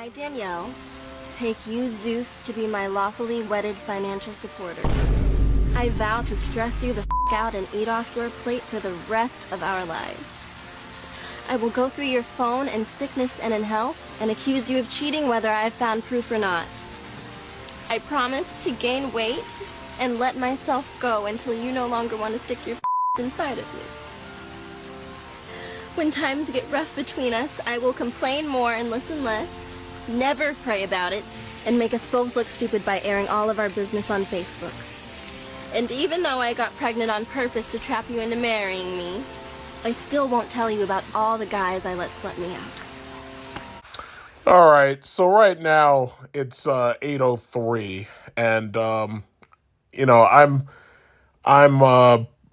I, Danielle, take you, Zeus, to be my lawfully wedded financial supporter. I vow to stress you the out and eat off your plate for the rest of our lives. I will go through your phone in sickness and in health and accuse you of cheating whether I have found proof or not. I promise to gain weight and let myself go until you no longer want to stick your inside of me. When times get rough between us, I will complain more and listen less, never pray about it, and make us both look stupid by airing all of our business on Facebook. And even though I got pregnant on purpose to trap you into marrying me, I still won't tell you about all the guys I let sweat me out. All right, so right now it's 8:03, and I'm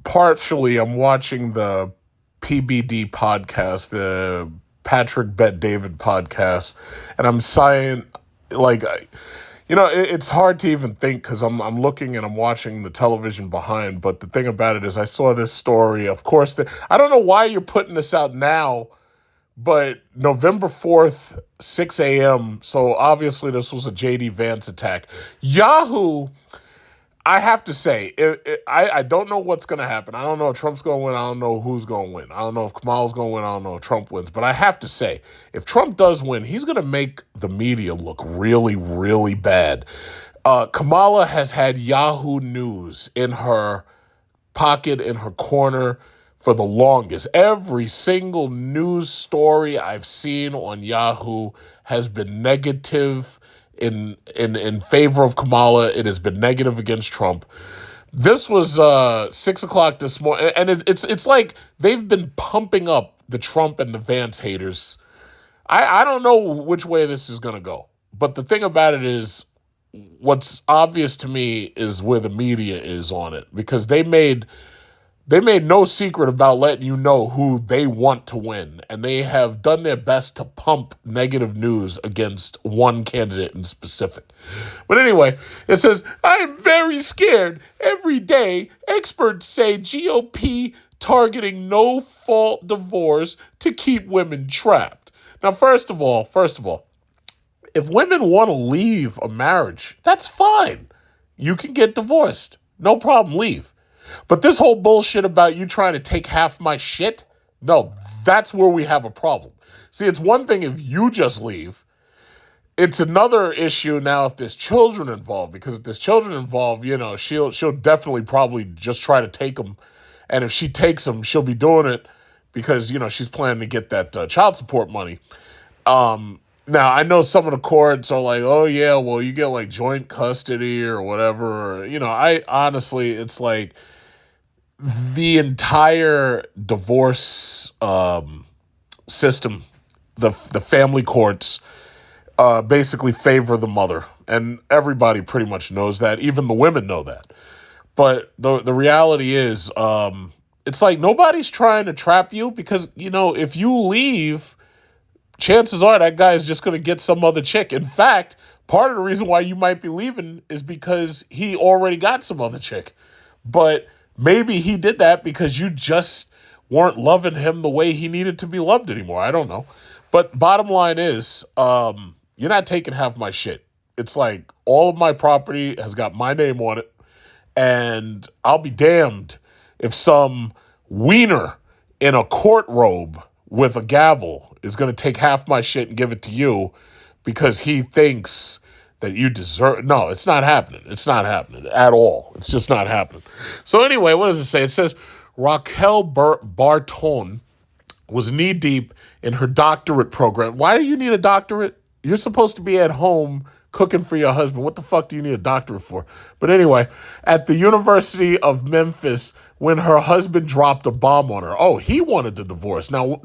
partially I'm watching the PBD podcast, the Patrick Bet David podcast, and I'm sighing like. It's hard to even think because I'm looking and I'm watching the television behind. But the thing about it is I saw this story. Of course, I don't know why you're putting this out now, but November 4th, 6 a.m. So obviously this was a JD Vance attack. Yahoo, I have to say, I don't know what's going to happen. I don't know if Trump's going to win. I don't know who's going to win. I don't know if Kamala's going to win. I don't know if Trump wins. But I have to say, if Trump does win, he's going to make the media look really, really bad. Kamala has had Yahoo News in her pocket, in her corner for the longest. Every single news story I've seen on Yahoo has been negative in favor of Kamala. It has been negative against Trump. This was 6 o'clock this morning, and it's like they've been pumping up the Trump and the Vance haters. I don't know which way this is going to go, but the thing about it is, what's obvious to me is where the media is on it, because they made no secret about letting you know who they want to win, and they have done their best to pump negative news against one candidate in specific. But anyway, it says, I'm very scared. Every day, experts say GOP targeting no-fault divorce to keep women trapped. Now, first of all, if women want to leave a marriage, that's fine. You can get divorced. No problem, leave. But this whole bullshit about you trying to take half my shit, no, that's where we have a problem. See, it's one thing if you just leave. It's another issue now if there's children involved, because if there's children involved, she'll definitely probably just try to take them. And if she takes them, she'll be doing it because, she's planning to get that child support money. Now, I know some of the courts are like, oh, yeah, well, you get like joint custody or whatever. I honestly, it's like the entire divorce system, the family courts basically favor the mother. And everybody pretty much knows that. Even the women know that. But the reality is, it's like nobody's trying to trap you because, if you leave, chances are that guy is just going to get some other chick. In fact, part of the reason why you might be leaving is because he already got some other chick. But maybe he did that because you just weren't loving him the way he needed to be loved anymore. I don't know. But bottom line is, you're not taking half my shit. It's like all of my property has got my name on it. And I'll be damned if some wiener in a court robe with a gavel is going to take half my shit and give it to you because he thinks that you deserve. No, it's not happening. It's not happening at all. It's just not happening. So anyway, what does it say? It says Raquel Barton was knee deep in her doctorate program. Why do you need a doctorate? You're supposed to be at home cooking for your husband. What the fuck do you need a doctorate for? But anyway, at the University of Memphis, when her husband dropped a bomb on her. Oh, he wanted the divorce. Now,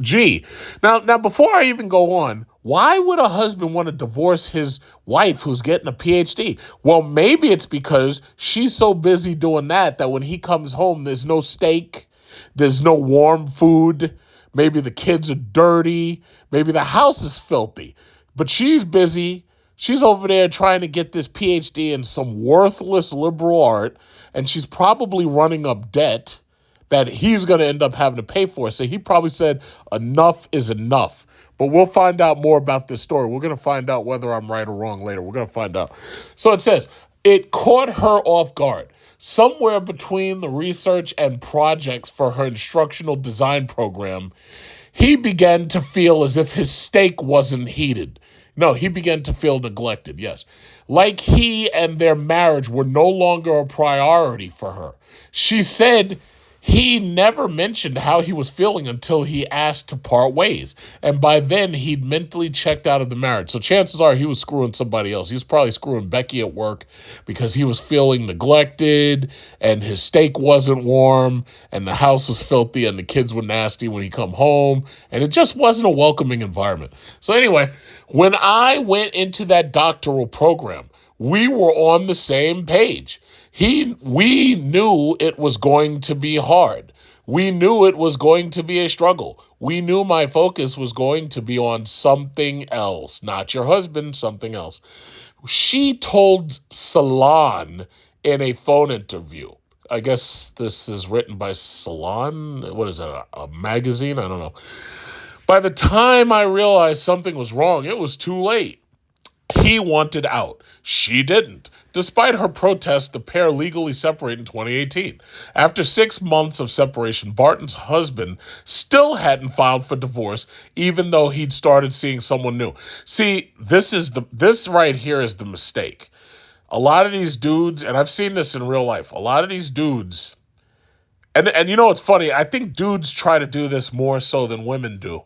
Now, before I even go on, why would a husband want to divorce his wife who's getting a PhD? Well, maybe it's because she's so busy doing that when he comes home, there's no steak, there's no warm food. Maybe the kids are dirty. Maybe the house is filthy. But she's busy. She's over there trying to get this PhD in some worthless liberal art, and she's probably running up debt that he's going to end up having to pay for. So he probably said, enough is enough. But we'll find out more about this story. We're going to find out whether I'm right or wrong later. We're going to find out. So it says, it caught her off guard. Somewhere between the research and projects for her instructional design program, he began to feel as if his steak wasn't heated. No, he began to feel neglected, yes. Like he and their marriage were no longer a priority for her. She said he never mentioned how he was feeling until he asked to part ways. And by then, he'd mentally checked out of the marriage. So chances are he was screwing somebody else. He was probably screwing Becky at work because he was feeling neglected and his steak wasn't warm and the house was filthy and the kids were nasty when he come home. And it just wasn't a welcoming environment. So anyway, when I went into that doctoral program, we were on the same page. We knew it was going to be hard. We knew it was going to be a struggle. We knew my focus was going to be on something else, not your husband, something else. She told Salon in a phone interview. I guess this is written by Salon. What is that, a magazine? I don't know. By the time I realized something was wrong, it was too late. He wanted out. She didn't. Despite her protest, the pair legally separated in 2018. After 6 months of separation, Barton's husband still hadn't filed for divorce, even though he'd started seeing someone new. See, this right here is the mistake. A lot of these dudes, and I've seen this in real life, a lot of these dudes, and you know what's funny? I think dudes try to do this more so than women do.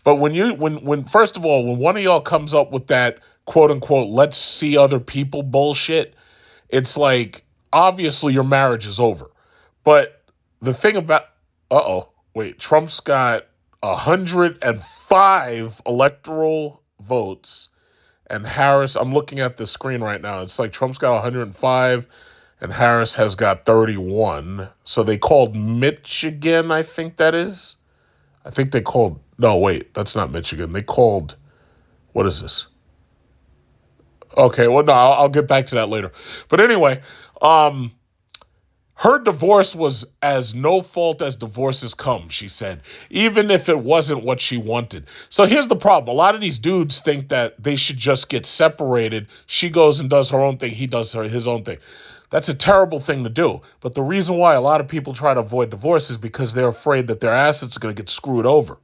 But when first of all, when one of y'all comes up with that quote unquote, let's see other people bullshit, it's like, obviously your marriage is over. But the thing about, Trump's got 105 electoral votes and Harris, I'm looking at the screen right now. It's like Trump's got 105 and Harris has got 31. So they called Michigan, I think that is. I think they called, no, wait, that's not Michigan. They called, what is this? Okay, well, no, I'll get back to that later. But anyway, her divorce was as no fault as divorces come, she said, even if it wasn't what she wanted. So here's the problem. A lot of these dudes think that they should just get separated. She goes and does her own thing. He does his own thing. That's a terrible thing to do. But the reason why a lot of people try to avoid divorce is because they're afraid that their assets are going to get screwed over.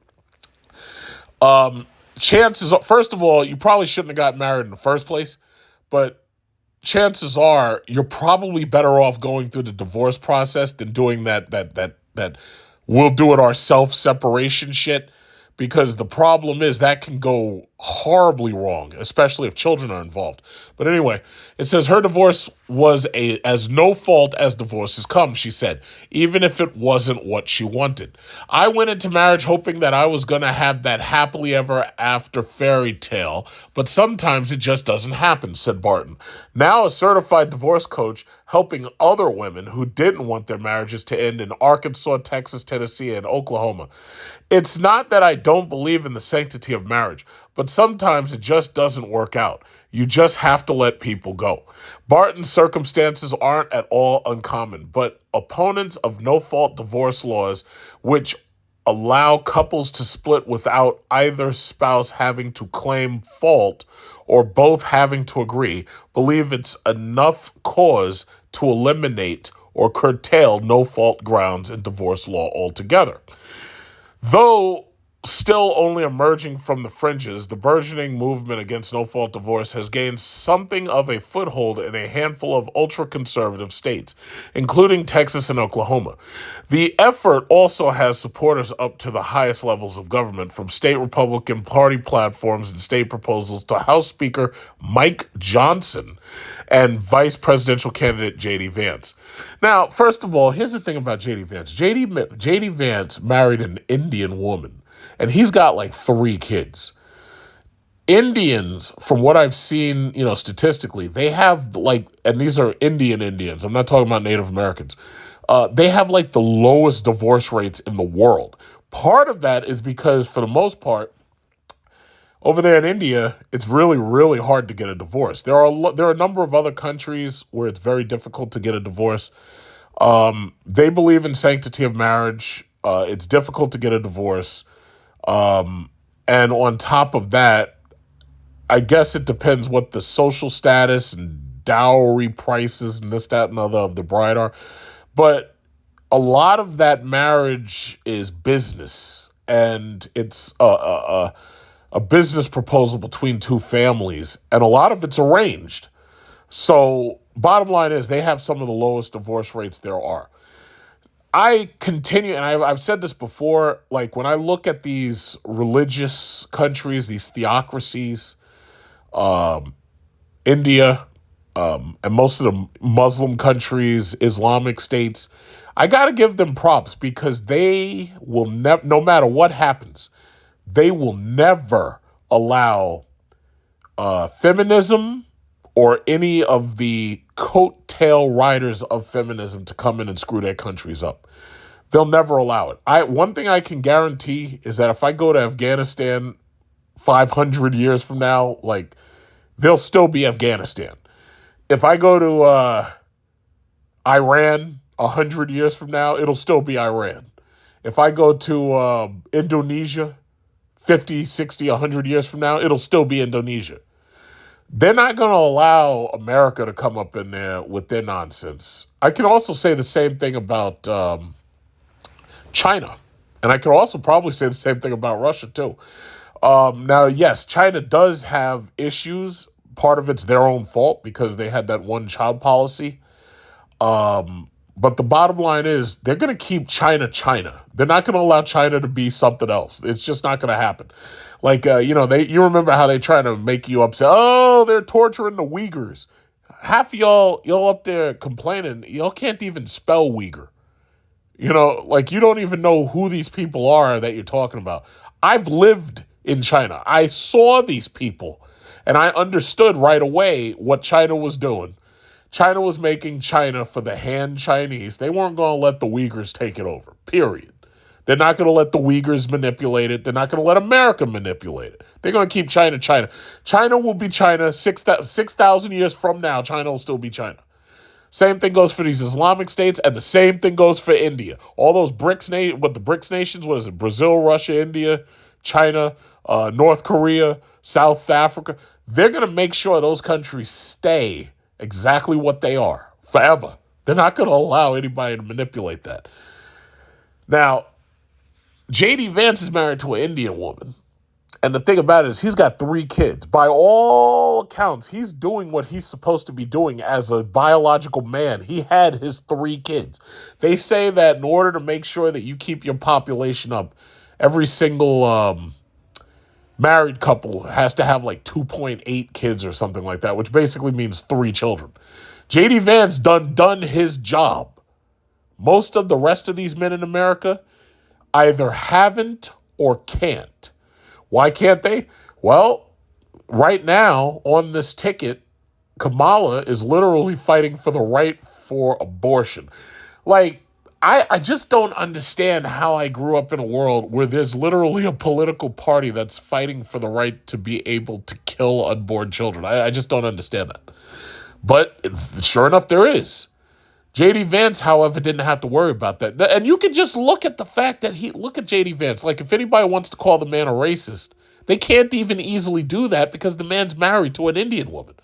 Chances are, first of all, you probably shouldn't have got married in the first place, but chances are you're probably better off going through the divorce process than doing that we'll do it ourselves separation shit, because the problem is that can go horribly wrong, especially if children are involved. But anyway, it says her divorce was as no fault as divorces come, she said, even if it wasn't what she wanted. I went into marriage hoping that I was going to have that happily ever after fairy tale, but sometimes it just doesn't happen, said Barton, now a certified divorce coach helping other women who didn't want their marriages to end in Arkansas, Texas, Tennessee, and Oklahoma. It's not that I don't believe in the sanctity of marriage, but sometimes it just doesn't work out. You just have to let people go. Barton's circumstances aren't at all uncommon, but opponents of no-fault divorce laws, which allow couples to split without either spouse having to claim fault or both having to agree, believe it's enough cause to eliminate or curtail no-fault grounds in divorce law altogether. Though still only emerging from the fringes, the burgeoning movement against no-fault divorce has gained something of a foothold in a handful of ultra-conservative states, including Texas and Oklahoma. The effort also has supporters up to the highest levels of government, from state Republican Party platforms and state proposals to House Speaker Mike Johnson and Vice Presidential candidate JD Vance. Now, first of all, here's the thing about JD Vance. JD Vance married an Indian woman, and he's got like 3 kids. Indians, from what I've seen, statistically, they have like, and these are Indians, I'm not talking about Native Americans, they have like the lowest divorce rates in the world. Part of that is because, for the most part, over there in India, it's really, really hard to get a divorce. There are a number of other countries where it's very difficult to get a divorce. They believe in sanctity of marriage. It's difficult to get a divorce. And And on top of that, I guess it depends what the social status and dowry prices and this, that, and other of the bride are. But a lot of that marriage is business, and it's a business proposal between two families, and a lot of it's arranged. So bottom line is they have some of the lowest divorce rates there are. I continue, and I've said this before, like when I look at these religious countries, these theocracies, India, and most of the Muslim countries, Islamic states, I got to give them props because they will never, no matter what happens, they will never allow feminism or any of the coattail riders of feminism to come in and screw their countries up. They'll never allow it. One thing I can guarantee is that if I go to Afghanistan 500 years from now, like, they'll still be Afghanistan. If I go to Iran 100 years from now, it'll still be Iran. If I go to Indonesia 50, 60, 100 years from now, it'll still be Indonesia. They're not going to allow America to come up in there with their nonsense. I can also say the same thing about China. And I could also probably say the same thing about Russia, too. Now, yes, China does have issues. Part of it's their own fault because they had that one-child policy. But the bottom line is they're going to keep China China. They're not going to allow China to be something else. It's just not going to happen. Like, you remember how they try to make you upset. Oh, they're torturing the Uyghurs. Half of y'all up there complaining, y'all can't even spell Uyghur. Like, you don't even know who these people are that you're talking about. I've lived in China. I saw these people, and I understood right away what China was doing. China was making China for the Han Chinese. They weren't going to let the Uyghurs take it over, period. They're not going to let the Uyghurs manipulate it. They're not going to let America manipulate it. They're going to keep China China. China will be China 6,000 years from now. China will still be China. Same thing goes for these Islamic states, and the same thing goes for India. All those BRICS nations, what is it? Brazil, Russia, India, China, North Korea, South Africa. They're going to make sure those countries stay exactly what they are forever. They're not going to allow anybody to manipulate that. Now, JD Vance is married to an Indian woman. And the thing about it is he's got 3 kids. By all accounts, he's doing what he's supposed to be doing as a biological man. He had his 3 kids. They say that in order to make sure that you keep your population up, every single married couple has to have like 2.8 kids or something like that, which basically means 3 children. JD Vance done his job. Most of the rest of these men in America either haven't or can't. Why can't they? Well, right now on this ticket, Kamala is literally fighting for the right for abortion. Like, I just don't understand how I grew up in a world where there's literally a political party that's fighting for the right to be able to kill unborn children. I just don't understand that. But sure enough, there is. JD Vance, however, didn't have to worry about that. And you can just look at the fact that look at JD Vance. Like, if anybody wants to call the man a racist, they can't even easily do that because the man's married to an Indian woman.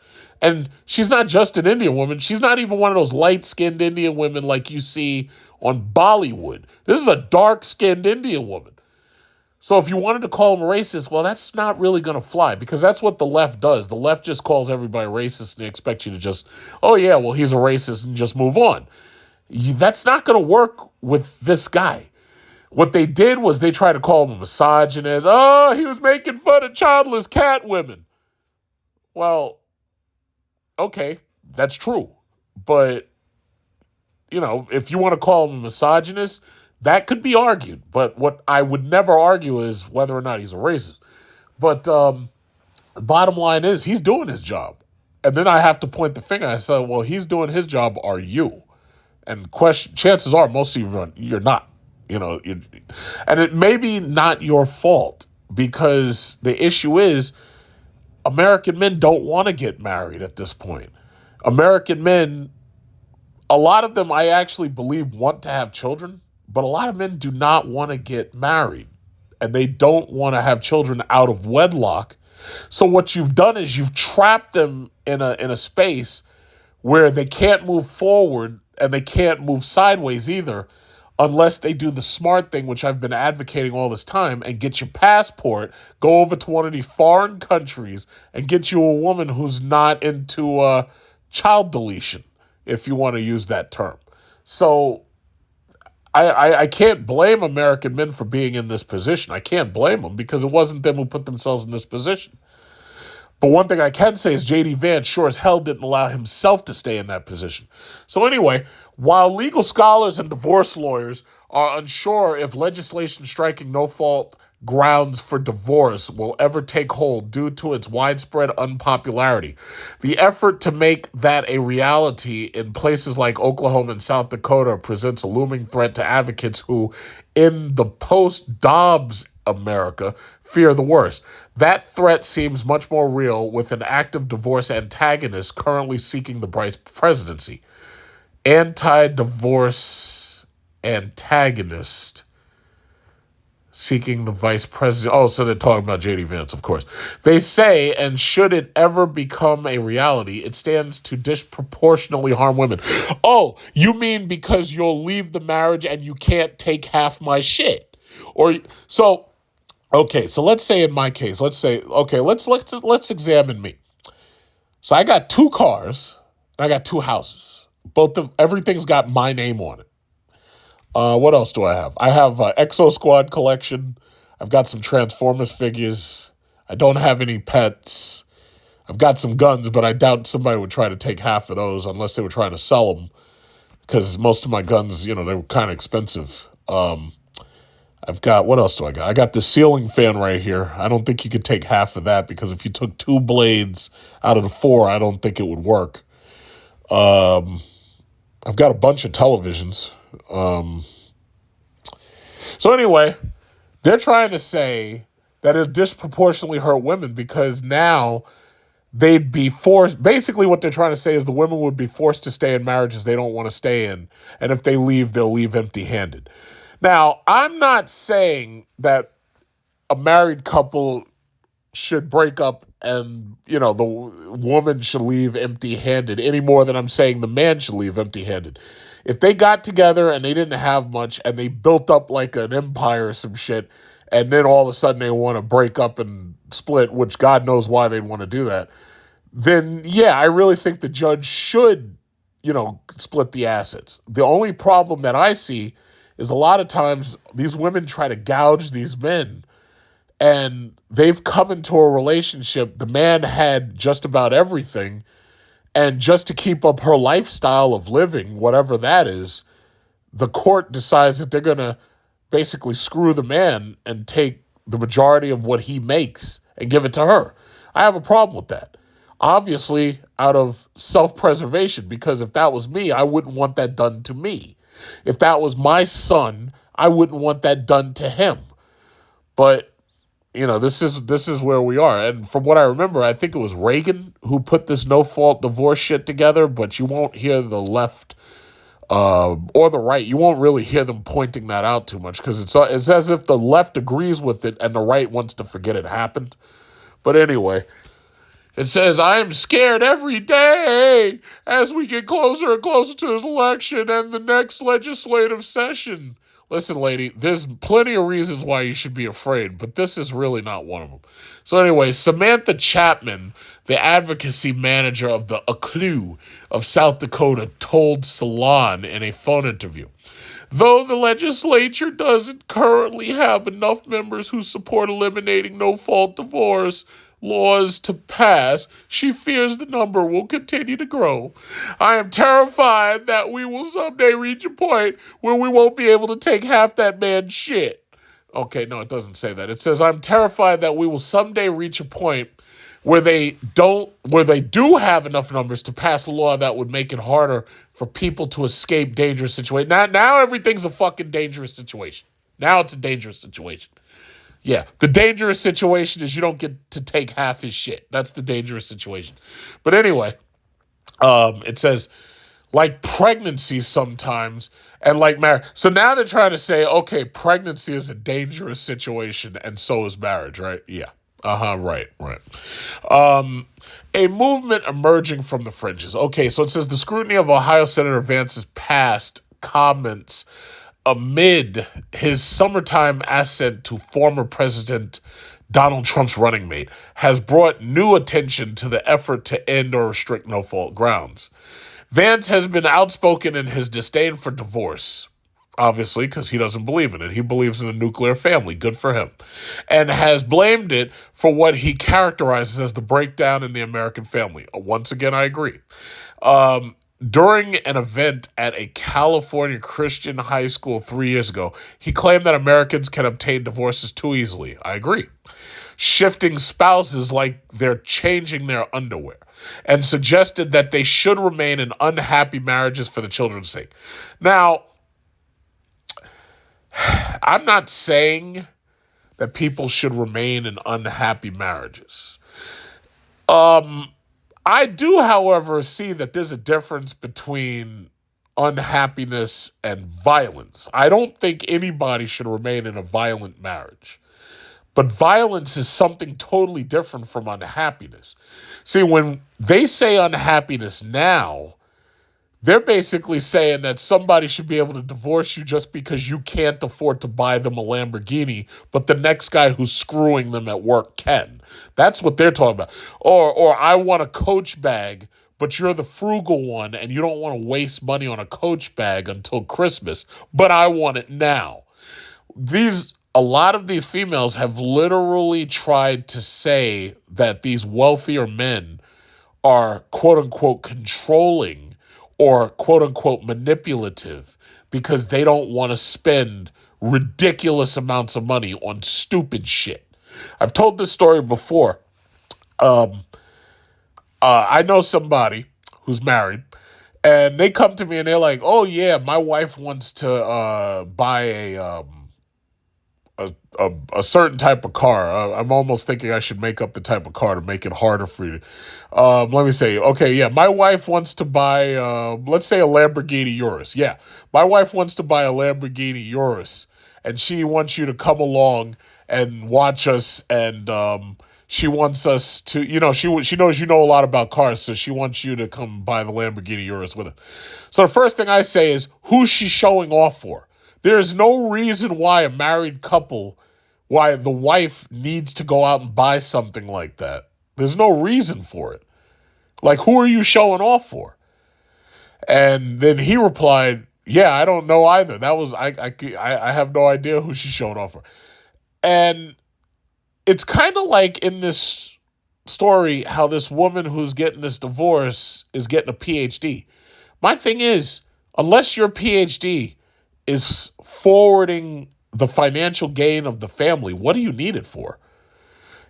And she's not just an Indian woman. She's not even one of those light-skinned Indian women like you see on Bollywood. This is a dark-skinned Indian woman. So if you wanted to call him a racist, well, that's not really going to fly because that's what the left does. The left just calls everybody racist and they expect you to just, oh, yeah, well, he's a racist and just move on. That's not going to work with this guy. What they did was they tried to call him a misogynist. Oh, he was making fun of childless cat women. Well, okay, that's true. But, if you want to call him a misogynist, that could be argued. But what I would never argue is whether or not he's a racist. But the bottom line is he's doing his job. And then I have to point the finger. I said, well, he's doing his job. Are you? And chances are most of you, you're not. And it may be not your fault because the issue is American men don't want to get married at this point. American men, a lot of them I actually believe want to have children, but a lot of men do not want to get married and they don't want to have children out of wedlock. So what you've done is you've trapped them in a space where they can't move forward and they can't move sideways either unless they do the smart thing, which I've been advocating all this time, and get your passport, go over to one of these foreign countries and get you a woman who's not into child deletion, if you want to use that term. So I can't blame American men for being in this position. I can't blame them because it wasn't them who put themselves in this position. But one thing I can say is JD Vance sure as hell didn't allow himself to stay in that position. So anyway, while legal scholars and divorce lawyers are unsure if legislation striking no-fault grounds for divorce will ever take hold due to its widespread unpopularity, the effort to make that a reality in places like Oklahoma and South Dakota presents a looming threat to advocates who, in the post-Dobbs America, fear the worst. That threat seems much more real with an active divorce antagonist currently seeking the vice presidency. Anti-divorce antagonist seeking the vice president. Oh, so they're talking about JD Vance, of course. They say, and should it ever become a reality, it stands to disproportionately harm women. Oh, you mean because you'll leave the marriage and you can't take half my shit? Okay, so let's say in my case, let's examine me. So I got 2 cars and I got 2 houses. Everything's got my name on it. What else do I have? I have an Exo Squad collection. I've got some Transformers figures. I don't have any pets. I've got some guns, but I doubt somebody would try to take half of those unless they were trying to sell them, because most of my guns, they were kind of expensive. What else do I got? I got the ceiling fan right here. I don't think you could take half of that because if you took 2 blades out of the 4, I don't think it would work. I've got a bunch of televisions. So anyway, they're trying to say that it disproportionately hurt women because now they'd be forced. Basically, what they're trying to say is the women would be forced to stay in marriages they don't want to stay in. And if they leave, they'll leave empty-handed. Now, I'm not saying that a married couple should break up and, the woman should leave empty-handed any more than I'm saying the man should leave empty-handed. If they got together and they didn't have much and they built up like an empire or some shit, and then all of a sudden they want to break up and split, which God knows why they'd want to do that, then yeah, I really think the judge should, split the assets. The only problem that I see is a lot of times these women try to gouge these men, and they've come into a relationship. The man had just about everything, and just to keep up her lifestyle of living, whatever that is, the court decides that they're going to basically screw the man and take the majority of what he makes and give it to her. I have a problem with that. Obviously, out of self-preservation, because if that was me, I wouldn't want that done to me. If that was my son, I wouldn't want that done to him. But this is where we are. And from what I remember, I think it was Reagan who put this no-fault divorce shit together, but you won't hear the left or the right. You won't really hear them pointing that out too much because it's as if the left agrees with it and the right wants to forget it happened. But anyway, it says, I am scared every day as we get closer and closer to this election and the next legislative session. Listen, lady, there's plenty of reasons why you should be afraid, but this is really not one of them. So anyway, Samantha Chapman, the advocacy manager of the ACLU of South Dakota, told Salon in a phone interview, though the legislature doesn't currently have enough members who support eliminating no-fault divorce laws to pass, she fears the number will continue to grow. I am terrified that we will someday reach a point where we won't be able to take half that man's shit. Okay, no, it doesn't say that. It says, I'm terrified that we will someday reach a point where they do have enough numbers to pass a law that would make it harder for people to escape dangerous situations. Now everything's a fucking dangerous situation. Now it's a dangerous situation. Yeah, the dangerous situation is you don't get to take half his shit. That's the dangerous situation. But anyway, it says, like pregnancy sometimes and like marriage. So now they're trying to say, okay, pregnancy is a dangerous situation and so is marriage, right? Yeah. Right. A movement emerging from the fringes. Okay, so it says the scrutiny of Ohio Senator Vance's past comments amid his summertime ascent to former President Donald Trump's running mate has brought new attention to the effort to end or restrict no-fault grounds. Vance has been outspoken in his disdain for divorce, obviously, because he doesn't believe in it. He believes in a nuclear family. Good for him. And has blamed it for what he characterizes as the breakdown in the American family. Once again, I agree. During an event at a California Christian high school 3 years ago, he claimed that Americans can obtain divorces too easily. I agree. Shifting spouses like they're changing their underwear, and suggested that they should remain in unhappy marriages for the children's sake. Now, I'm not saying that people should remain in unhappy marriages. I do, however, see that there's a difference between unhappiness and violence. I don't think anybody should remain in a violent marriage. But violence is something totally different from unhappiness. See, when they say unhappiness now, they're basically saying that somebody should be able to divorce you just because you can't afford to buy them a Lamborghini, but the next guy who's screwing them at work can. That's what they're talking about. Or I want a Coach bag, but you're the frugal one and you don't want to waste money on a Coach bag until Christmas, but I want it now. A lot of these females have literally tried to say that these wealthier men are quote unquote controlling or quote unquote manipulative because they don't want to spend ridiculous amounts of money on stupid shit. I've told this story before. I know somebody who's married, and they come to me and they're like, "Oh yeah, my wife wants to buy a certain type of car." I'm almost thinking I should make up the type of car to make it harder for you. Let me say, okay, yeah, my wife wants to buy, let's say a Lamborghini Urus. Yeah, my wife wants to buy a Lamborghini Urus, and she wants you to come along and watch us, and she wants us to, she knows you know a lot about cars, so she wants you to come buy the Lamborghini Urus with her. So the first thing I say is, who's she showing off for? There's no reason why a married couple, why the wife needs to go out and buy something like that. There's no reason for it. Like, who are you showing off for? And then he replied, yeah, I don't know either. That was, I have no idea who she's showing off for. And it's kind of like in this story, how this woman who's getting this divorce is getting a PhD. My thing is, unless your PhD is forwarding the financial gain of the family, what do you need it for?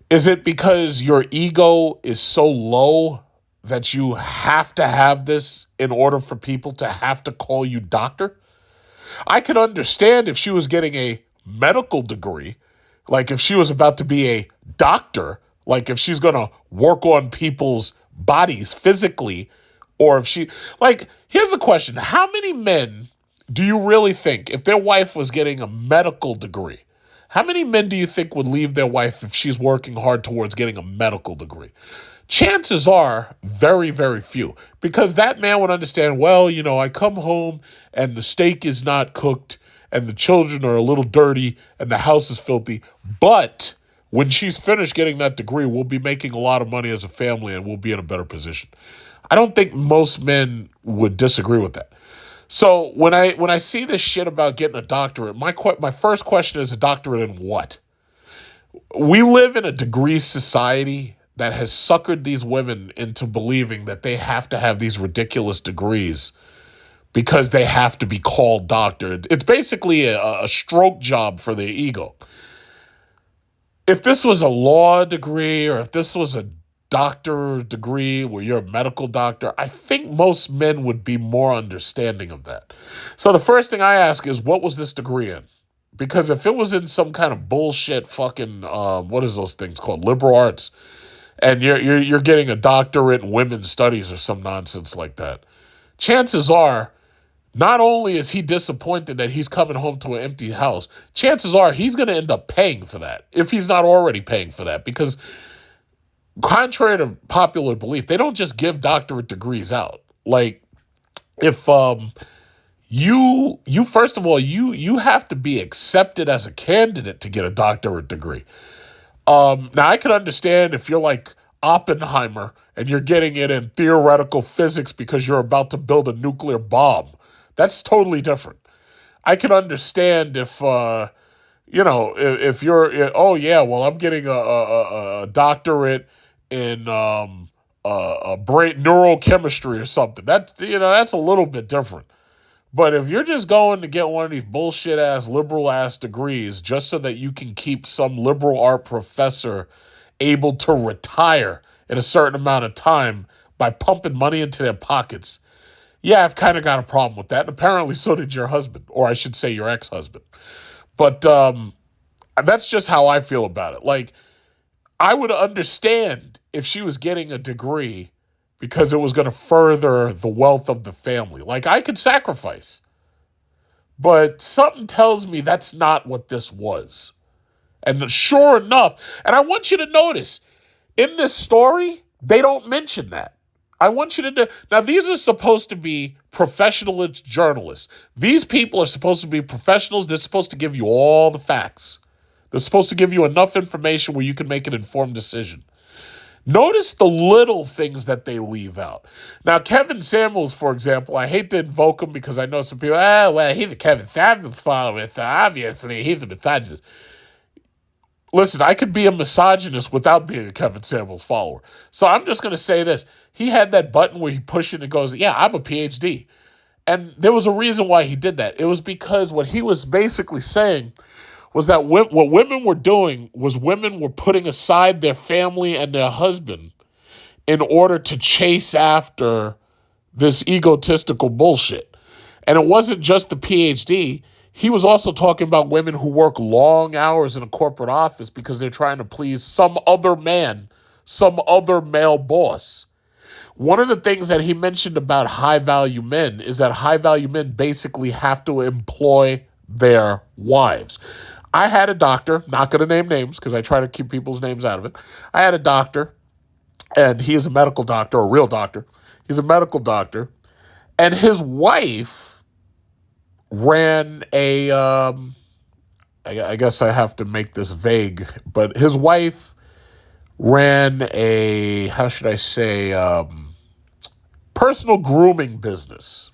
Is it because your ego is so low that you have to have this in order for people to have to call you doctor? I could understand if she was getting a medical degree, like if she was about to be a doctor, like if she's going to work on people's bodies physically, or if she, like, here's the question. How many men do you really think, if their wife was getting a medical degree, how many men do you think would leave their wife if she's working hard towards getting a medical degree? Chances are very, very few, because that man would understand, well, I come home and the steak is not cooked and the children are a little dirty and the house is filthy, but when she's finished getting that degree, we'll be making a lot of money as a family and we'll be in a better position. I don't think most men would disagree with that. So when I see this shit about getting a doctorate, my first question is, a doctorate in what? We live in a degree society that has suckered these women into believing that they have to have these ridiculous degrees because they have to be called doctor. It's basically a stroke job for their ego. If this was a law degree, or if this was a doctor degree where you're a medical doctor, I think most men would be more understanding of that. So the first thing I ask is, what was this degree in? Because if it was in some kind of bullshit fucking, what is those things called? Liberal arts. And you're getting a doctorate in women's studies or some nonsense like that. chances are, not only is he disappointed that he's coming home to an empty house, chances are he's going to end up paying for that, if he's not already paying for that. Because contrary to popular belief, they don't just give doctorate degrees out. Like, if you first of all, you have to be accepted as a candidate to get a doctorate degree. Now, I can understand if you're like Oppenheimer and you're getting it in theoretical physics because you're about to build a nuclear bomb. That's totally different. I can understand if, if you're, oh yeah, well, I'm getting a doctorate in brain neurochemistry or something. That's a little bit different. But if you're just going to get one of these bullshit ass liberal ass degrees just so that you can keep some liberal art professor able to retire in a certain amount of time by pumping money into their pockets, yeah, I've kind of got a problem with that. And apparently so did your husband, or I should say your ex-husband. But that's just how I feel about it. Like, I would understand if she was getting a degree because it was going to further the wealth of the family. Like, I could sacrifice. But something tells me that's not what this was. And sure enough, and I want you to notice, in this story, they don't mention that. I want you to know. Now, these are supposed to be professional journalists. These people are supposed to be professionals. They're supposed to give you all the facts. They're supposed to give you enough information where you can make an informed decision. Notice the little things that they leave out. Now, Kevin Samuels, for example, I hate to invoke him because I know some people, he's a Kevin Samuels follower, so obviously he's a misogynist. Listen, I could be a misogynist without being a Kevin Samuels follower. So I'm just going to say this. He had that button where he pushed it and goes, yeah, I'm a PhD. And there was a reason why he did that. It was because what he was basically saying was that what women were doing was women were putting aside their family and their husband in order to chase after this egotistical bullshit. And it wasn't just the PhD. He was also talking about women who work long hours in a corporate office because they're trying to please some other man, some other male boss. One of the things that he mentioned about high-value men is that high-value men basically have to employ their wives. I had a doctor, not going to name names because I try to keep people's names out of it. I had a doctor, and he is a medical doctor, a real doctor. He's a medical doctor, and his wife ran I guess I have to make this vague, but his wife ran a, how should I say, personal grooming business.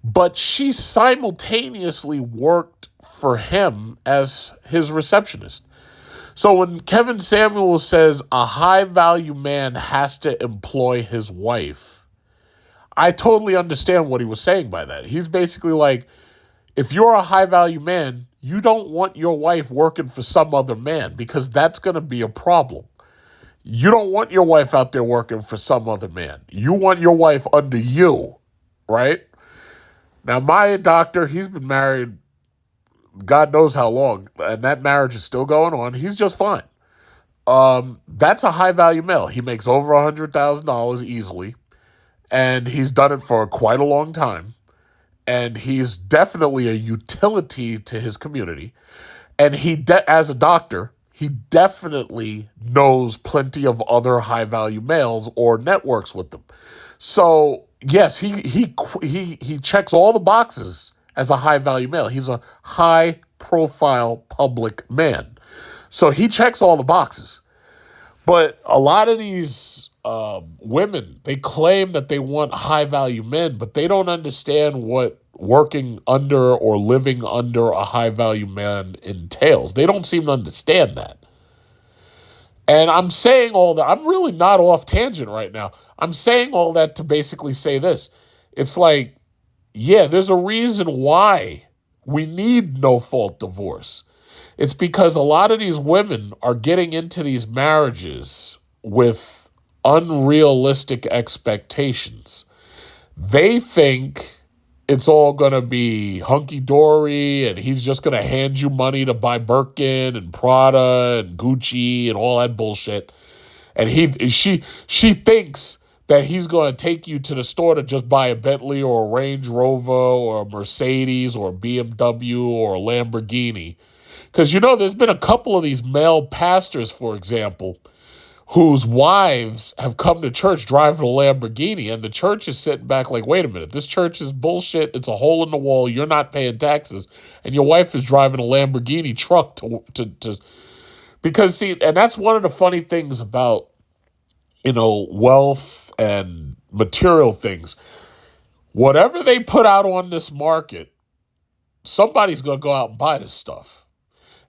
But she simultaneously worked for him as his receptionist. So when Kevin Samuels says a high-value man has to employ his wife, I totally understand what he was saying by that. He's basically like, if you're a high-value man, you don't want your wife working for some other man because that's going to be a problem. You don't want your wife out there working for some other man. You want your wife under you, right? Now, my doctor, he's been married God knows how long, and that marriage is still going on. He's just fine. That's a high-value male. He makes over $100,000 easily, and he's done it for quite a long time. And he's definitely a utility to his community. And as a doctor, he definitely knows plenty of other high-value males or networks with them. So, yes, he checks all the boxes as a high-value male. He's a high-profile public man. So he checks all the boxes. But a lot of these women, they claim that they want high-value men, but they don't understand what working under or living under a high-value man entails. They don't seem to understand that. And I'm saying all that. I'm really not off tangent right now. I'm saying all that to basically say this. It's like, yeah, there's a reason why we need no-fault divorce. It's because a lot of these women are getting into these marriages with unrealistic expectations. They think it's all going to be hunky-dory and he's just going to hand you money to buy Birkin and Prada and Gucci and all that bullshit. And she thinks that he's going to take you to the store to just buy a Bentley or a Range Rover or a Mercedes or a BMW or a Lamborghini. Because, there's been a couple of these male pastors, for example, whose wives have come to church driving a Lamborghini, and the church is sitting back like, wait a minute, this church is bullshit. It's a hole in the wall. You're not paying taxes. And your wife is driving a Lamborghini truck to because, see, and that's one of the funny things about, wealth and material things. Whatever they put out on this market, somebody's going to go out and buy this stuff.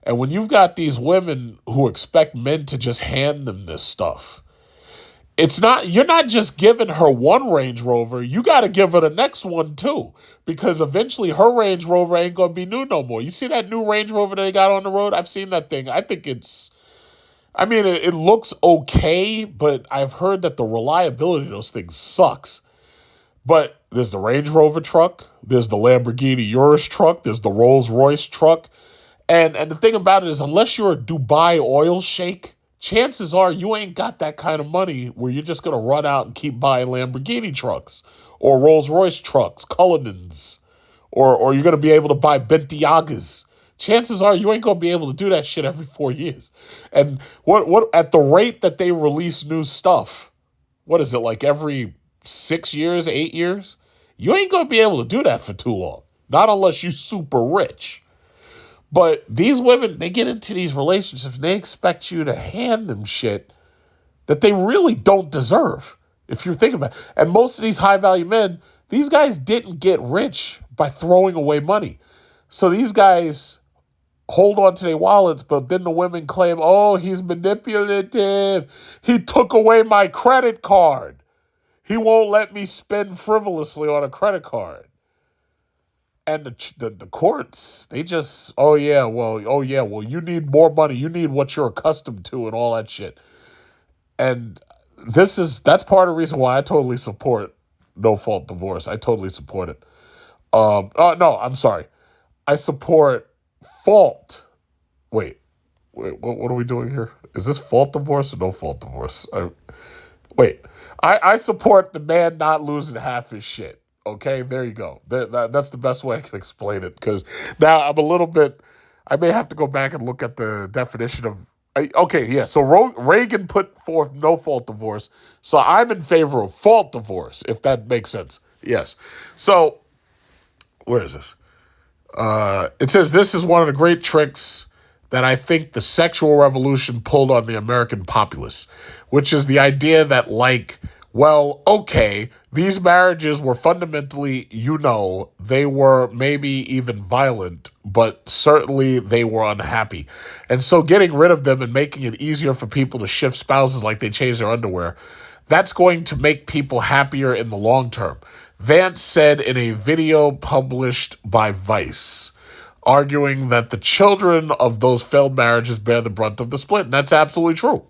And when you've got these women who expect men to just hand them this stuff, you're not just giving her one Range Rover, you got to give her the next one too, because eventually her Range Rover ain't going to be new no more. You see that new Range Rover they got on the road? I've seen that thing. I think it looks okay, but I've heard that the reliability of those things sucks. But there's the Range Rover truck, there's the Lamborghini Urus truck, there's the Rolls Royce truck. And the thing about it is, unless you're a Dubai oil sheikh, chances are you ain't got that kind of money where you're just going to run out and keep buying Lamborghini trucks or Rolls Royce trucks, Cullinans, or you're going to be able to buy Bentiagas. Chances are you ain't going to be able to do that shit every 4 years. And what at the rate that they release new stuff, what is it, like every 6 years, 8 years? You ain't going to be able to do that for too long. Not unless you're super rich. But these women, they get into these relationships and they expect you to hand them shit that they really don't deserve, if you're thinking about it. And most of these high-value men, these guys didn't get rich by throwing away money. So these guys hold on to their wallets, but then the women claim, oh, he's manipulative. He took away my credit card. He won't let me spend frivolously on a credit card. And the courts, they just, well, you need more money. You need what you're accustomed to and all that shit. And that's part of the reason why I totally support no-fault divorce. I totally support it. No, I'm sorry. I support fault. Wait, what are we doing here? Is this fault divorce or no-fault divorce? I support the man not losing half his shit. Okay, there you go. That's the best way I can explain it, because now I may have to go back and look at the definition of, so Reagan put forth no-fault divorce, so I'm in favor of fault divorce, if that makes sense. Yes. So, where is this? It says, this is one of the great tricks that I think the sexual revolution pulled on the American populace, which is the idea that, these marriages were fundamentally, they were maybe even violent, but certainly they were unhappy. And so getting rid of them and making it easier for people to shift spouses like they change their underwear, that's going to make people happier in the long term. Vance said in a video published by Vice, arguing that the children of those failed marriages bear the brunt of the split. And that's absolutely true.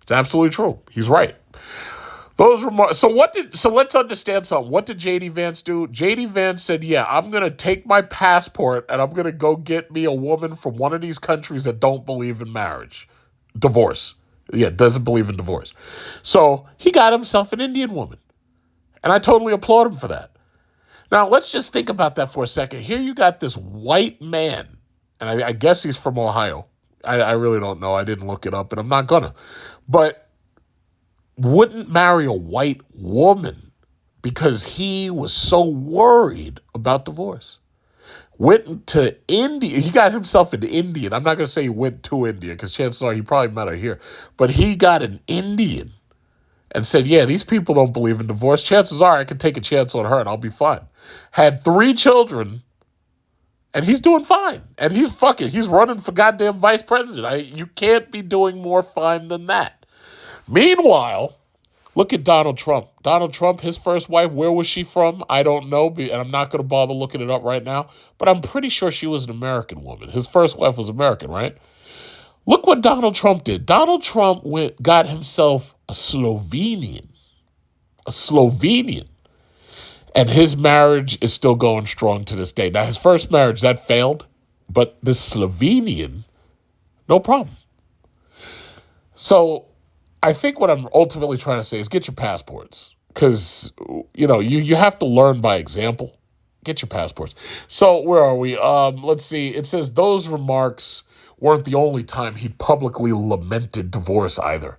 It's absolutely true. He's right. So let's understand something. What did JD Vance do? JD Vance said, I'm going to take my passport and I'm going to go get me a woman from one of these countries that don't believe in divorce. Doesn't believe in divorce. So he got himself an Indian woman. And I totally applaud him for that. Now, let's just think about that for a second. Here you got this white man, and I guess he's from Ohio. I really don't know. I didn't look it up, and I'm not gonna. But wouldn't marry a white woman because he was so worried about divorce. Went to India. He got himself an Indian. I'm not going to say he went to India because chances are he probably met her here. But he got an Indian and said, these people don't believe in divorce. Chances are I can take a chance on her and I'll be fine. Had 3 children and he's doing fine. And he's running for goddamn vice president. You can't be doing more fine than that. Meanwhile, look at Donald Trump. Donald Trump, his first wife, where was she from? I don't know, and I'm not going to bother looking it up right now, but I'm pretty sure she was an American woman. His first wife was American, right? Look what Donald Trump did. Donald Trump got himself a Slovenian. And his marriage is still going strong to this day. Now, his first marriage, that failed, but this Slovenian, no problem. So I think what I'm ultimately trying to say is get your passports, because you have to learn by example. Get your passports. So where are we? Let's see. It says those remarks weren't the only time he publicly lamented divorce either.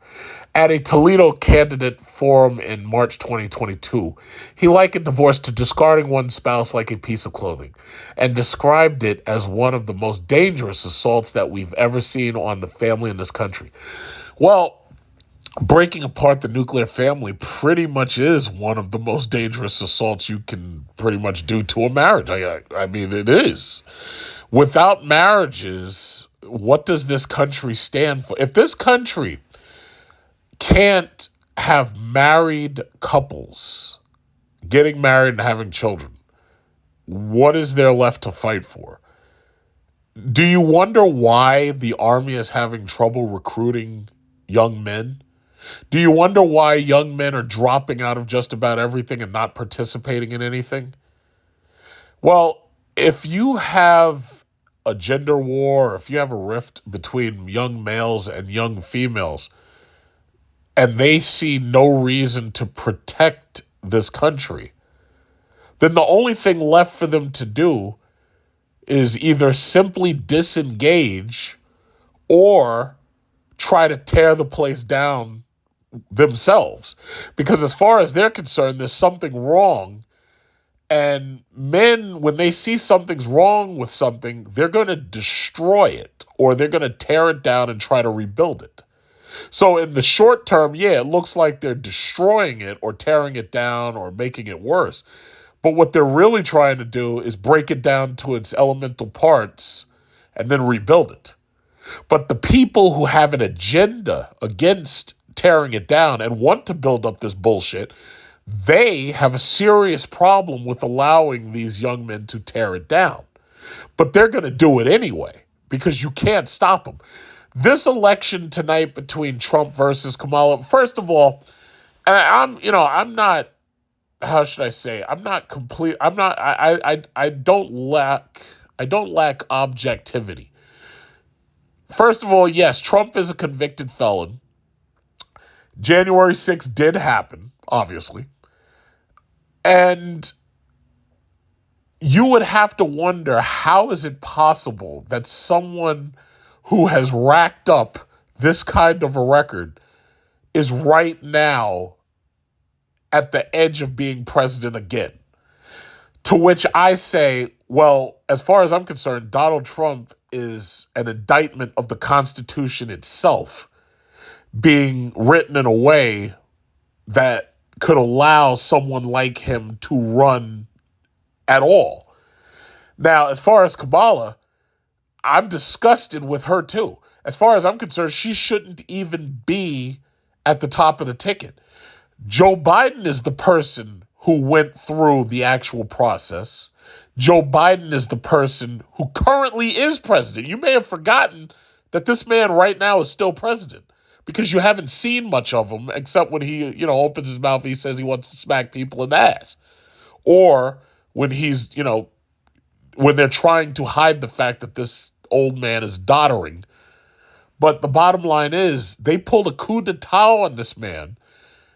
At a Toledo candidate forum in March 2022, he likened divorce to discarding one's spouse like a piece of clothing and described it as one of the most dangerous assaults that we've ever seen on the family in this country. Well, breaking apart the nuclear family pretty much is one of the most dangerous assaults you can pretty much do to a marriage. I mean, it is. Without marriages, what does this country stand for? If this country can't have married couples getting married and having children, what is there left to fight for? Do you wonder why the army is having trouble recruiting young men? Do you wonder why young men are dropping out of just about everything and not participating in anything? Well, if you have a gender war, if you have a rift between young males and young females, and they see no reason to protect this country, then the only thing left for them to do is either simply disengage or try to tear the place down themselves. Because as far as they're concerned, there's something wrong. And men, when they see something's wrong with something, they're going to destroy it or they're going to tear it down and try to rebuild it. So in the short term, yeah, it looks like they're destroying it or tearing it down or making it worse. But what they're really trying to do is break it down to its elemental parts and then rebuild it. But the people who have an agenda against tearing it down and want to build up this bullshit, they have a serious problem with allowing these young men to tear it down. But they're going to do it anyway because you can't stop them. This election tonight between Trump versus Kamala, first of all, and I'm not, how should I say? I'm not complete. I'm not. I don't lack objectivity. First of all, yes, Trump is a convicted felon. January 6th did happen, obviously. And you would have to wonder, how is it possible that someone who has racked up this kind of a record is right now at the edge of being president again? To which I say, well, as far as I'm concerned, Donald Trump is an indictment of the Constitution itself being written in a way that could allow someone like him to run at all. Now, as far as Kamala, I'm disgusted with her too. As far as I'm concerned, she shouldn't even be at the top of the ticket. Joe Biden is the person who went through the actual process. Joe Biden is the person who currently is president. You may have forgotten that this man right now is still president because you haven't seen much of him except when he, opens his mouth, he says he wants to smack people in the ass. Or when he's, when they're trying to hide the fact that this old man is doddering. But the bottom line is they pulled a coup d'etat on this man,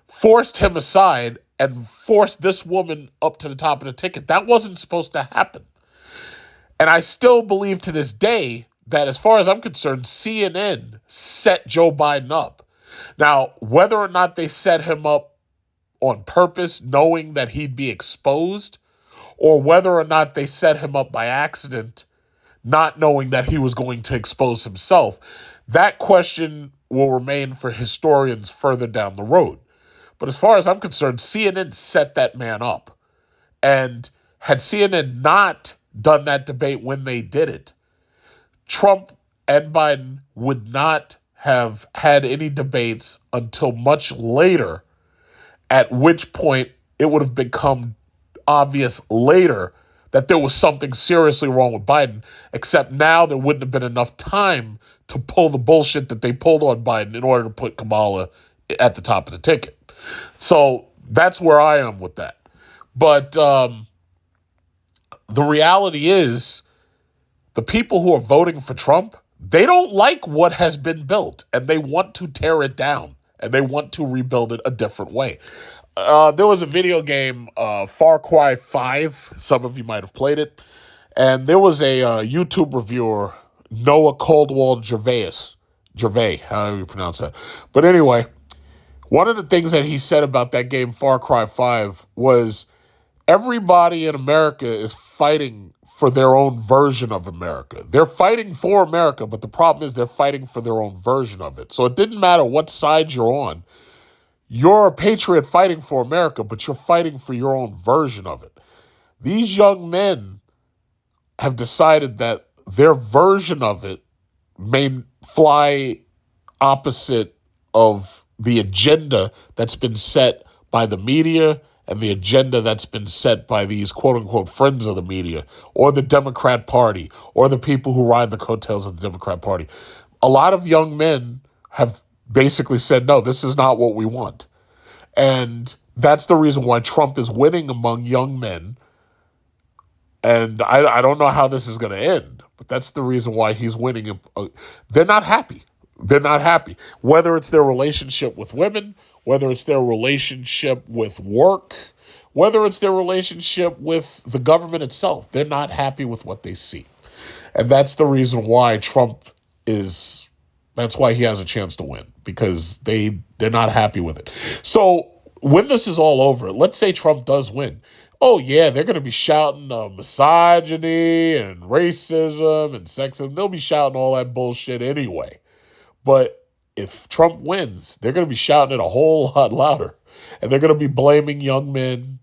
forced him aside, and forced this woman up to the top of the ticket. That wasn't supposed to happen. And I still believe to this day that, as far as I'm concerned, CNN set Joe Biden up. Now, whether or not they set him up on purpose, knowing that he'd be exposed, or whether or not they set him up by accident, not knowing that he was going to expose himself, that question will remain for historians further down the road. But as far as I'm concerned, CNN set that man up. And had CNN not done that debate when they did it, Trump and Biden would not have had any debates until much later, at which point it would have become obvious later that there was something seriously wrong with Biden, except now there wouldn't have been enough time to pull the bullshit that they pulled on Biden in order to put Kamala at the top of the ticket. So that's where I am with that. But the reality is, the people who are voting for Trump, they don't like what has been built, and they want to tear it down, and they want to rebuild it a different way. There was a video game, Far Cry 5. Some of you might have played it. And there was a YouTube reviewer, Noah Caldwell Gervais, however you pronounce that. But anyway, one of the things that he said about that game, Far Cry 5, was everybody in America is fighting for their own version of America. They're fighting for America, but the problem is they're fighting for their own version of it. So it didn't matter what side you're on. You're a patriot fighting for America, but you're fighting for your own version of it. These young men have decided that their version of it may fly opposite of the agenda that's been set by the media and the agenda that's been set by these quote-unquote friends of the media or the Democrat Party or the people who ride the coattails of the Democrat Party. A lot of young men have basically said, no, this is not what we want. And that's the reason why Trump is winning among young men. And I don't know how this is going to end, but that's the reason why he's winning. They're not happy. They're not happy. Whether it's their relationship with women, whether it's their relationship with work, whether it's their relationship with the government itself, they're not happy with what they see. And that's the reason why that's why he has a chance to win, because they're not happy with it. So when this is all over, let's say Trump does win. Oh, yeah, they're going to be shouting misogyny and racism and sexism. They'll be shouting all that bullshit anyway. But if Trump wins, they're going to be shouting it a whole lot louder. And they're going to be blaming young men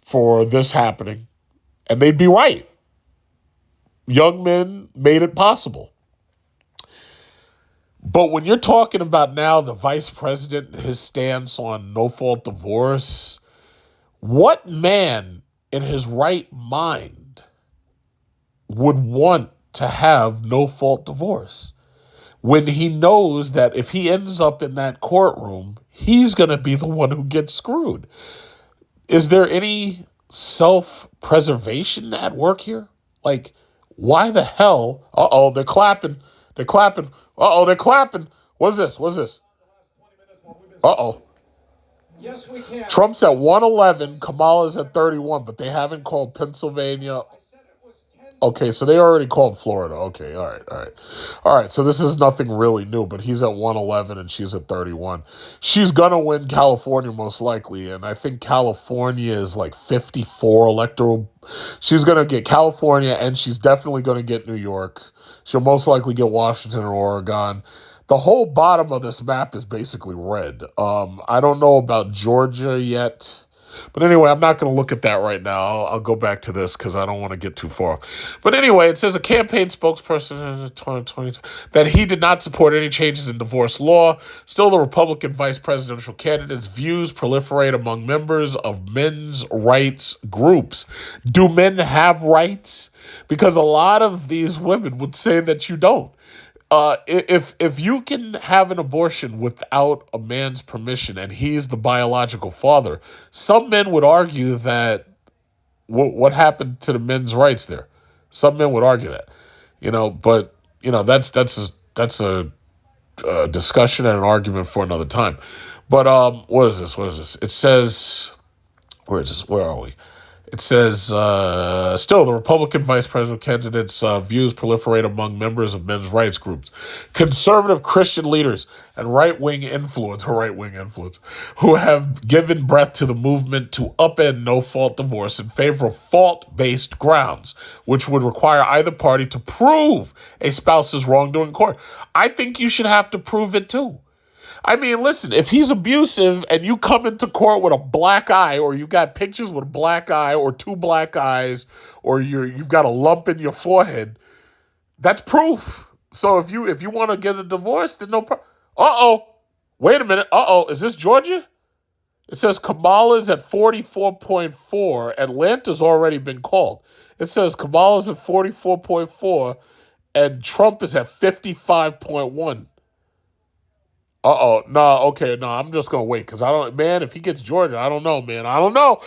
for this happening. And they'd be right. Young men made it possible. But when you're talking about now the vice president, his stance on no-fault divorce, what man in his right mind would want to have no-fault divorce when he knows that if he ends up in that courtroom, he's going to be the one who gets screwed? Is there any self-preservation at work here? Like, why the hell? Uh-oh, they're clapping. They're clapping. Uh-oh, they're clapping. What's this? Uh-oh. Yes, we can. Trump's at 111, Kamala's at 31, but they haven't called Pennsylvania. Okay, so they already called Florida. Okay, all right, so this is nothing really new, but he's at 111 and she's at 31. She's going to win California most likely, and I think California is like 54 electoral. She's going to get California, and she's definitely going to get New York. She'll most likely get Washington or Oregon. The whole bottom of this map is basically red. I don't know about Georgia yet. But anyway, I'm not going to look at that right now. I'll go back to this because I don't want to get too far. But anyway, it says a campaign spokesperson in 2020 that he did not support any changes in divorce law. Still, the Republican vice presidential candidate's views proliferate among members of men's rights groups. Do men have rights? Because a lot of these women would say that you don't. If you can have an abortion without a man's permission and he's the biological father, some men would argue that what happened to the men's rights there? Some men would argue that, but that's a discussion and an argument for another time. But what is this? It says, where is this? Where are we? It says, still, the Republican vice presidential candidate's views proliferate among members of men's rights groups, conservative Christian leaders, and right-wing influence, who have given breath to the movement to upend no-fault divorce in favor of fault-based grounds, which would require either party to prove a spouse's wrongdoing in court. I think you should have to prove it too. I mean, listen, if he's abusive and you come into court with a black eye, or you got pictures with a black eye or two black eyes, or you've got a lump in your forehead, that's proof. So if you want to get a divorce, then no problem. Uh-oh. Wait a minute. Uh-oh. Is this Georgia? It says Kamala's at 44.4. Atlanta's already been called. It says Kamala's at 44.4 and Trump is at 55.1. Uh-oh, I'm just going to wait because if he gets Georgia, I don't know, man. I don't know.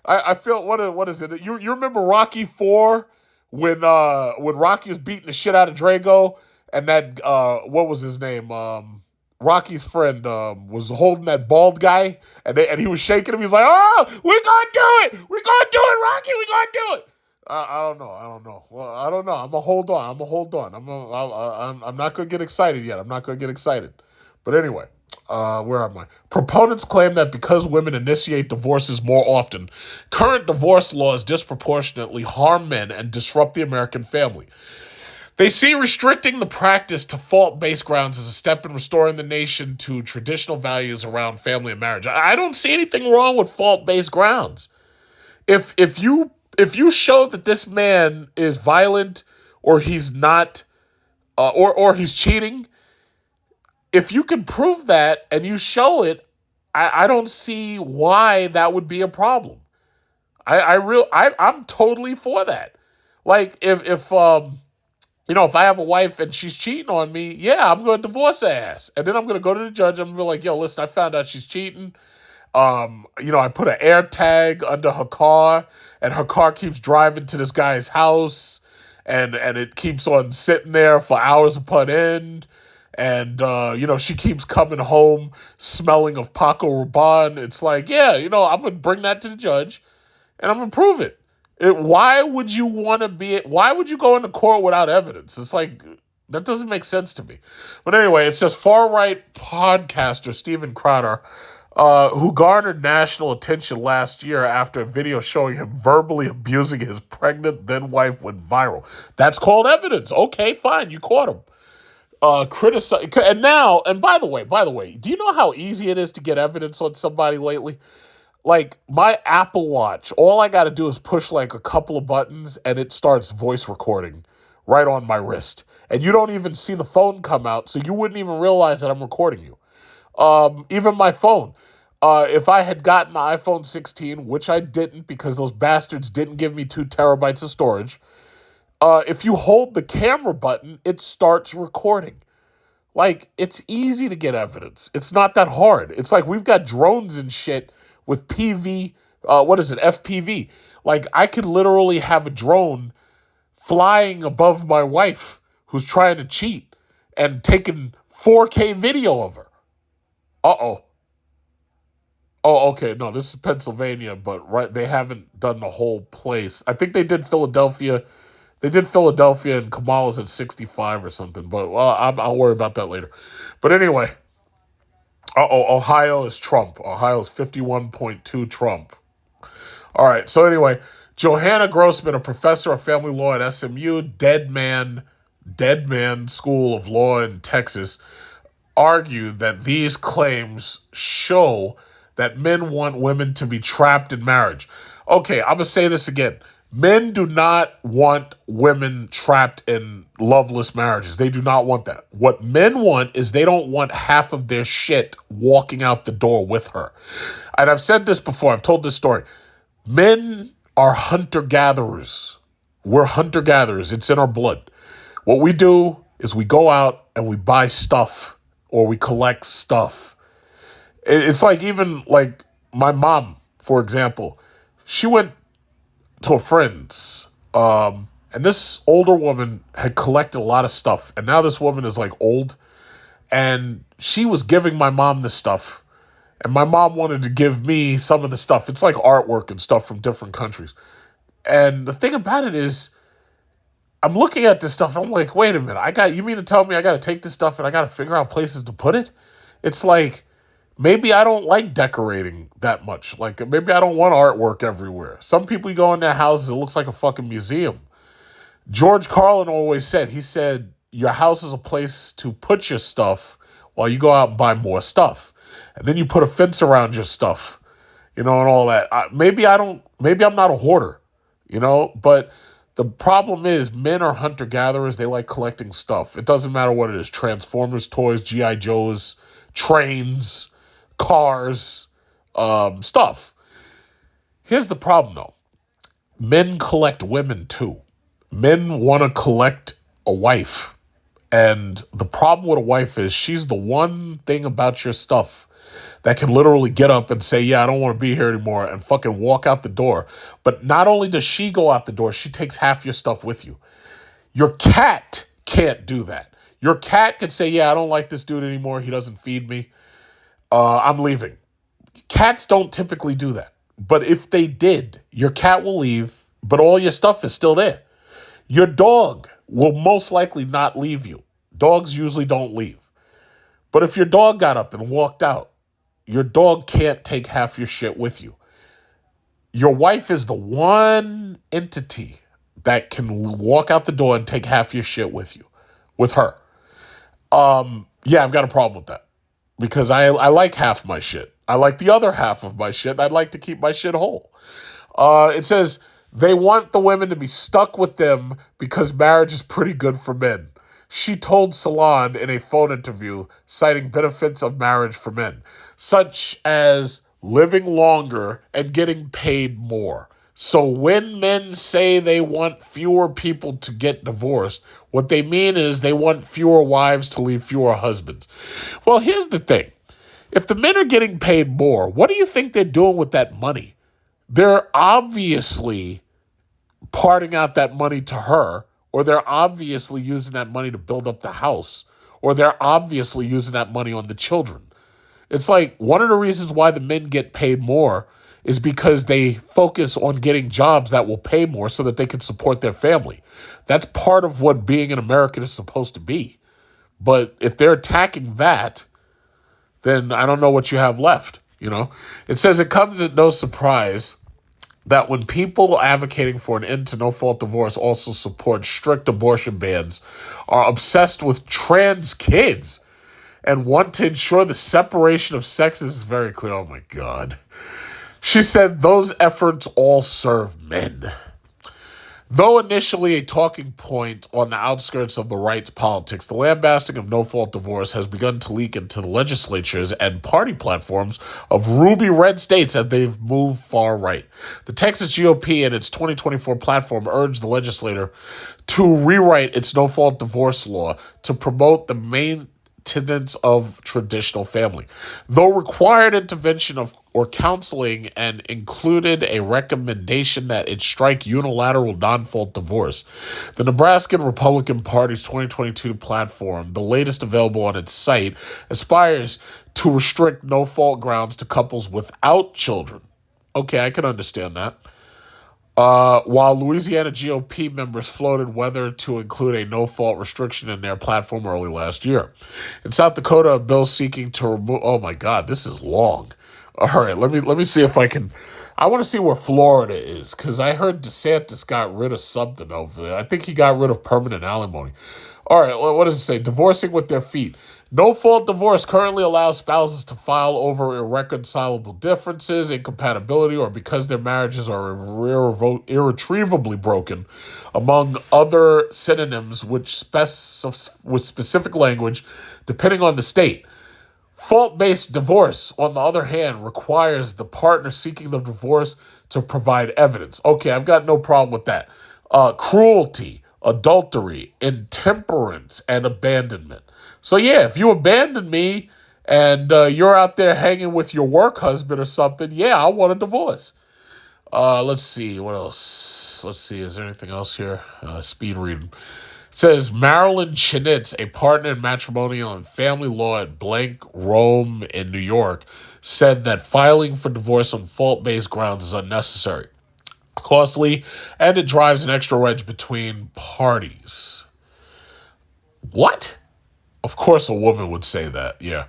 I feel, what is it? You remember Rocky 4 when Rocky was beating the shit out of Drago and that, what was his name? Rocky's friend was holding that bald guy, and he was shaking him. He was like, "Oh, we're gonna do it! We're gonna do it, Rocky! We're gonna do it!" I don't know. I don't know. Well, I don't know. I'm gonna hold on. I'm not gonna get excited yet. I'm not gonna get excited. But anyway, where am I? Proponents claim that because women initiate divorces more often, current divorce laws disproportionately harm men and disrupt the American family. They see restricting the practice to fault-based grounds as a step in restoring the nation to traditional values around family and marriage. I don't see anything wrong with fault-based grounds. If you show that this man is violent or he's not or he's cheating, if you can prove that and you show it, I don't see why that would be a problem. I'm totally for that. Like if I have a wife and she's cheating on me, yeah, I'm going to divorce her ass. And then I'm going to go to the judge and be like, yo, listen, I found out she's cheating. I put an air tag under her car and her car keeps driving to this guy's house and it keeps on sitting there for hours upon end. And, she keeps coming home smelling of Paco Rabanne. It's like, yeah, I'm going to bring that to the judge and I'm going to prove it. Why would you go into court without evidence? It's like, that doesn't make sense to me. But anyway, it says far-right podcaster Steven Crowder, who garnered national attention last year after a video showing him verbally abusing his pregnant then-wife went viral. That's called evidence. Okay, fine, you caught him. Criticize, and by the way, do you know how easy it is to get evidence on somebody lately? Like my Apple Watch, all I got to do is push like a couple of buttons and it starts voice recording right on my wrist. And you don't even see the phone come out, so you wouldn't even realize that I'm recording you. Even my phone. If I had gotten an iPhone 16, which I didn't because those bastards didn't give me 2 terabytes of storage, if you hold the camera button, it starts recording. Like, it's easy to get evidence. It's not that hard. It's like we've got drones and shit with FPV. Like, I could literally have a drone flying above my wife who's trying to cheat and taking 4K video of her. Uh-oh. Oh, okay. No, this is Pennsylvania, but they haven't done the whole place. I think they did Philadelphia. They did Philadelphia and Kamala's at 65 or something, but I'll worry about that later. But anyway, Ohio is Trump. Ohio is 51.2 Trump. All right, so anyway, Johanna Grossman, a professor of family law at SMU, Dead Man School of Law in Texas, argued that these claims show that men want women to be trapped in marriage. Okay, I'm going to say this again. Men do not want women trapped in loveless marriages. They do not want that. What men want is they don't want half of their shit walking out the door with her. And I've said this before. I've told this story. Men are hunter-gatherers. We're hunter-gatherers. It's in our blood. What we do is we go out and we buy stuff or we collect stuff. It's like even like my mom, for example. She went to a friend's, and this older woman had collected a lot of stuff, and now this woman is like old, and she was giving my mom this stuff, and my mom wanted to give me some of the stuff. It's like artwork and stuff from different countries. And the thing about it is, I'm looking at this stuff, and I'm like, wait a minute, you mean to tell me I got to take this stuff and I got to figure out places to put it? It's like, maybe I don't like decorating that much. Like, maybe I don't want artwork everywhere. Some people, you go in their houses, it looks like a fucking museum. George Carlin always said, your house is a place to put your stuff while you go out and buy more stuff. And then you put a fence around your stuff, and all that. Maybe I'm not a hoarder, but the problem is men are hunter-gatherers. They like collecting stuff. It doesn't matter what it is. Transformers, toys, G.I. Joes, trains, cars, stuff. Here's the problem, though. Men collect women, too. Men want to collect a wife. And the problem with a wife is she's the one thing about your stuff that can literally get up and say, yeah, I don't want to be here anymore, and fucking walk out the door. But not only does she go out the door, she takes half your stuff with you. Your cat can't do that. Your cat could say, yeah, I don't like this dude anymore. He doesn't feed me. I'm leaving. Cats don't typically do that. But if they did, your cat will leave, but all your stuff is still there. Your dog will most likely not leave you. Dogs usually don't leave. But if your dog got up and walked out, your dog can't take half your shit with you. Your wife is the one entity that can walk out the door and take half your shit with you, with her. Yeah, I've got a problem with that because I like half my shit. I like the other half of my shit, and I'd like to keep my shit whole. It says they want the women to be stuck with them because marriage is pretty good for men. She told Salon in a phone interview, citing benefits of marriage for men, such as living longer and getting paid more. So when men say they want fewer people to get divorced, what they mean is they want fewer wives to leave fewer husbands. Well, here's the thing. If the men are getting paid more, what do you think they're doing with that money? They're obviously parting out that money to her, or they're obviously using that money to build up the house, or they're obviously using that money on the children. It's like one of the reasons why the men get paid more is because they focus on getting jobs that will pay more so that they can support their family. That's part of what being an American is supposed to be. But if they're attacking that, then I don't know what you have left, you know? It says it comes at no surprise that when people advocating for an end to no-fault divorce also support strict abortion bans, are obsessed with trans kids, and want to ensure the separation of sexes is very clear. Oh my God. She said those efforts all serve men. Though initially a talking point on the outskirts of the rights politics, the lambasting of no-fault divorce has begun to leak into the legislatures and party platforms of ruby red states as they've moved far right. The Texas GOP in its 2024 platform urged the legislature to rewrite its no-fault divorce law to promote the maintenance of traditional family. Though required intervention of or counseling and included a recommendation that it strike unilateral non-fault divorce. The Nebraskan Republican Party's 2022 platform, the latest available on its site, aspires to restrict no-fault grounds to couples without children. Okay, I can understand that. While Louisiana GOP members floated whether to include a no-fault restriction in their platform early last year. In South Dakota, a bill seeking to remove... Oh my God, this is long. All right, let me see if I can... I want to see where Florida is, because I heard DeSantis got rid of something over there. I think he got rid of permanent alimony. All right, what does it say? Divorcing with their feet. No-fault divorce currently allows spouses to file over irreconcilable differences, incompatibility, or because their marriages are irretrievably broken, among other synonyms with specific language, depending on the state. Fault-based divorce, on the other hand, requires the partner seeking the divorce to provide evidence. Okay, I've got no problem with that. Cruelty, adultery, intemperance, and abandonment. So yeah, if you abandon me and you're out there hanging with your work husband or something, yeah, I want a divorce. Let's see, what else? Let's see, is there anything else here? Speed reading. It says Marilyn Chinitz, a partner in matrimonial and family law at Blank Rome in New York, said that filing for divorce on fault-based grounds is unnecessary, costly, and it drives an extra wedge between parties. What? Of course a woman would say that, yeah.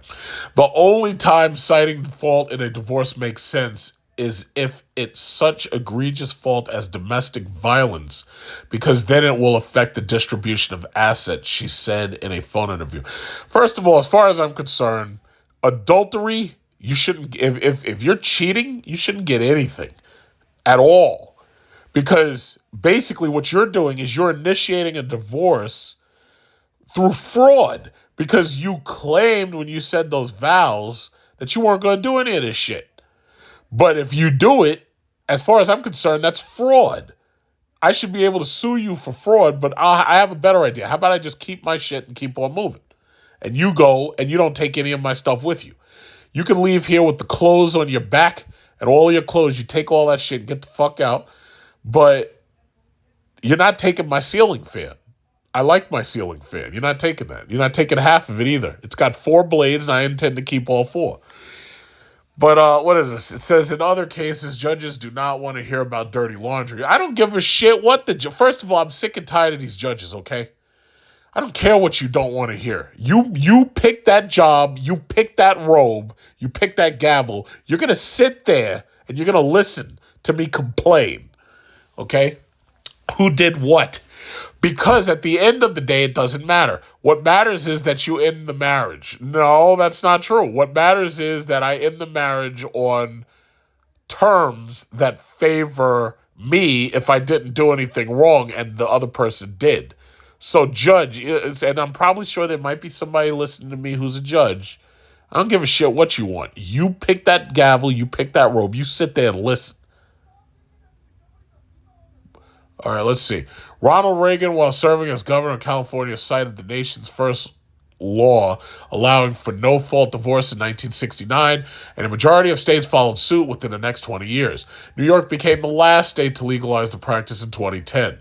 The only time citing fault in a divorce makes sense is if it's such egregious fault as domestic violence, because then it will affect the distribution of assets, she said in a phone interview. First of all, as far as I'm concerned, adultery, you shouldn't, if you're cheating, you shouldn't get anything at all. Because basically what you're doing is you're initiating a divorce through fraud, because you claimed when you said those vows that you weren't going to do any of this shit. But if you do it, as far as I'm concerned, that's fraud. I should be able to sue you for fraud, but I have a better idea. How about I just keep my shit and keep on moving? And you go and you don't take any of my stuff with you. You can leave here with the clothes on your back and all your clothes. You take all that shit and get the fuck out. But you're not taking my ceiling fan. I like my ceiling fan. You're not taking that. You're not taking half of it either. It's got 4 blades, and I intend to keep all 4. But what is this? It says, in other cases, judges do not want to hear about dirty laundry. I don't give a shit what the... First of all, I'm sick and tired of these judges, okay? I don't care what you don't want to hear. You pick that job, you pick that robe, you pick that gavel. You're going to sit there and you're going to listen to me complain, okay? Who did what? Because at the end of the day, it doesn't matter. What matters is that you end the marriage. No, that's not true. What matters is that I end the marriage on terms that favor me if I didn't do anything wrong and the other person did. So judge, and I'm probably sure there might be somebody listening to me who's a judge. I don't give a shit what you want. You pick that gavel, you pick that robe, you sit there and listen. All right, let's see. Ronald Reagan, while serving as governor of California, cited the nation's first law allowing for no-fault divorce in 1969, and a majority of states followed suit within the next 20 years. New York became the last state to legalize the practice in 2010.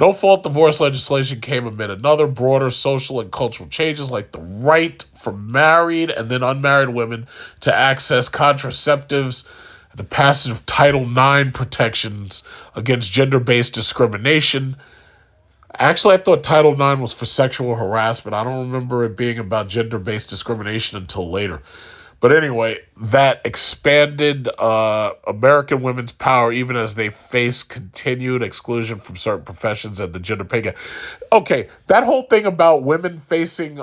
No-fault divorce legislation came amid another broader social and cultural changes like the right for married and then unmarried women to access contraceptives, and the passage of Title IX protections against gender-based discrimination. Actually, I thought Title IX was for sexual harassment. I don't remember it being about gender-based discrimination until later. But anyway, that expanded American women's power even as they face continued exclusion from certain professions and the gender pay gap. Okay, that whole thing about women facing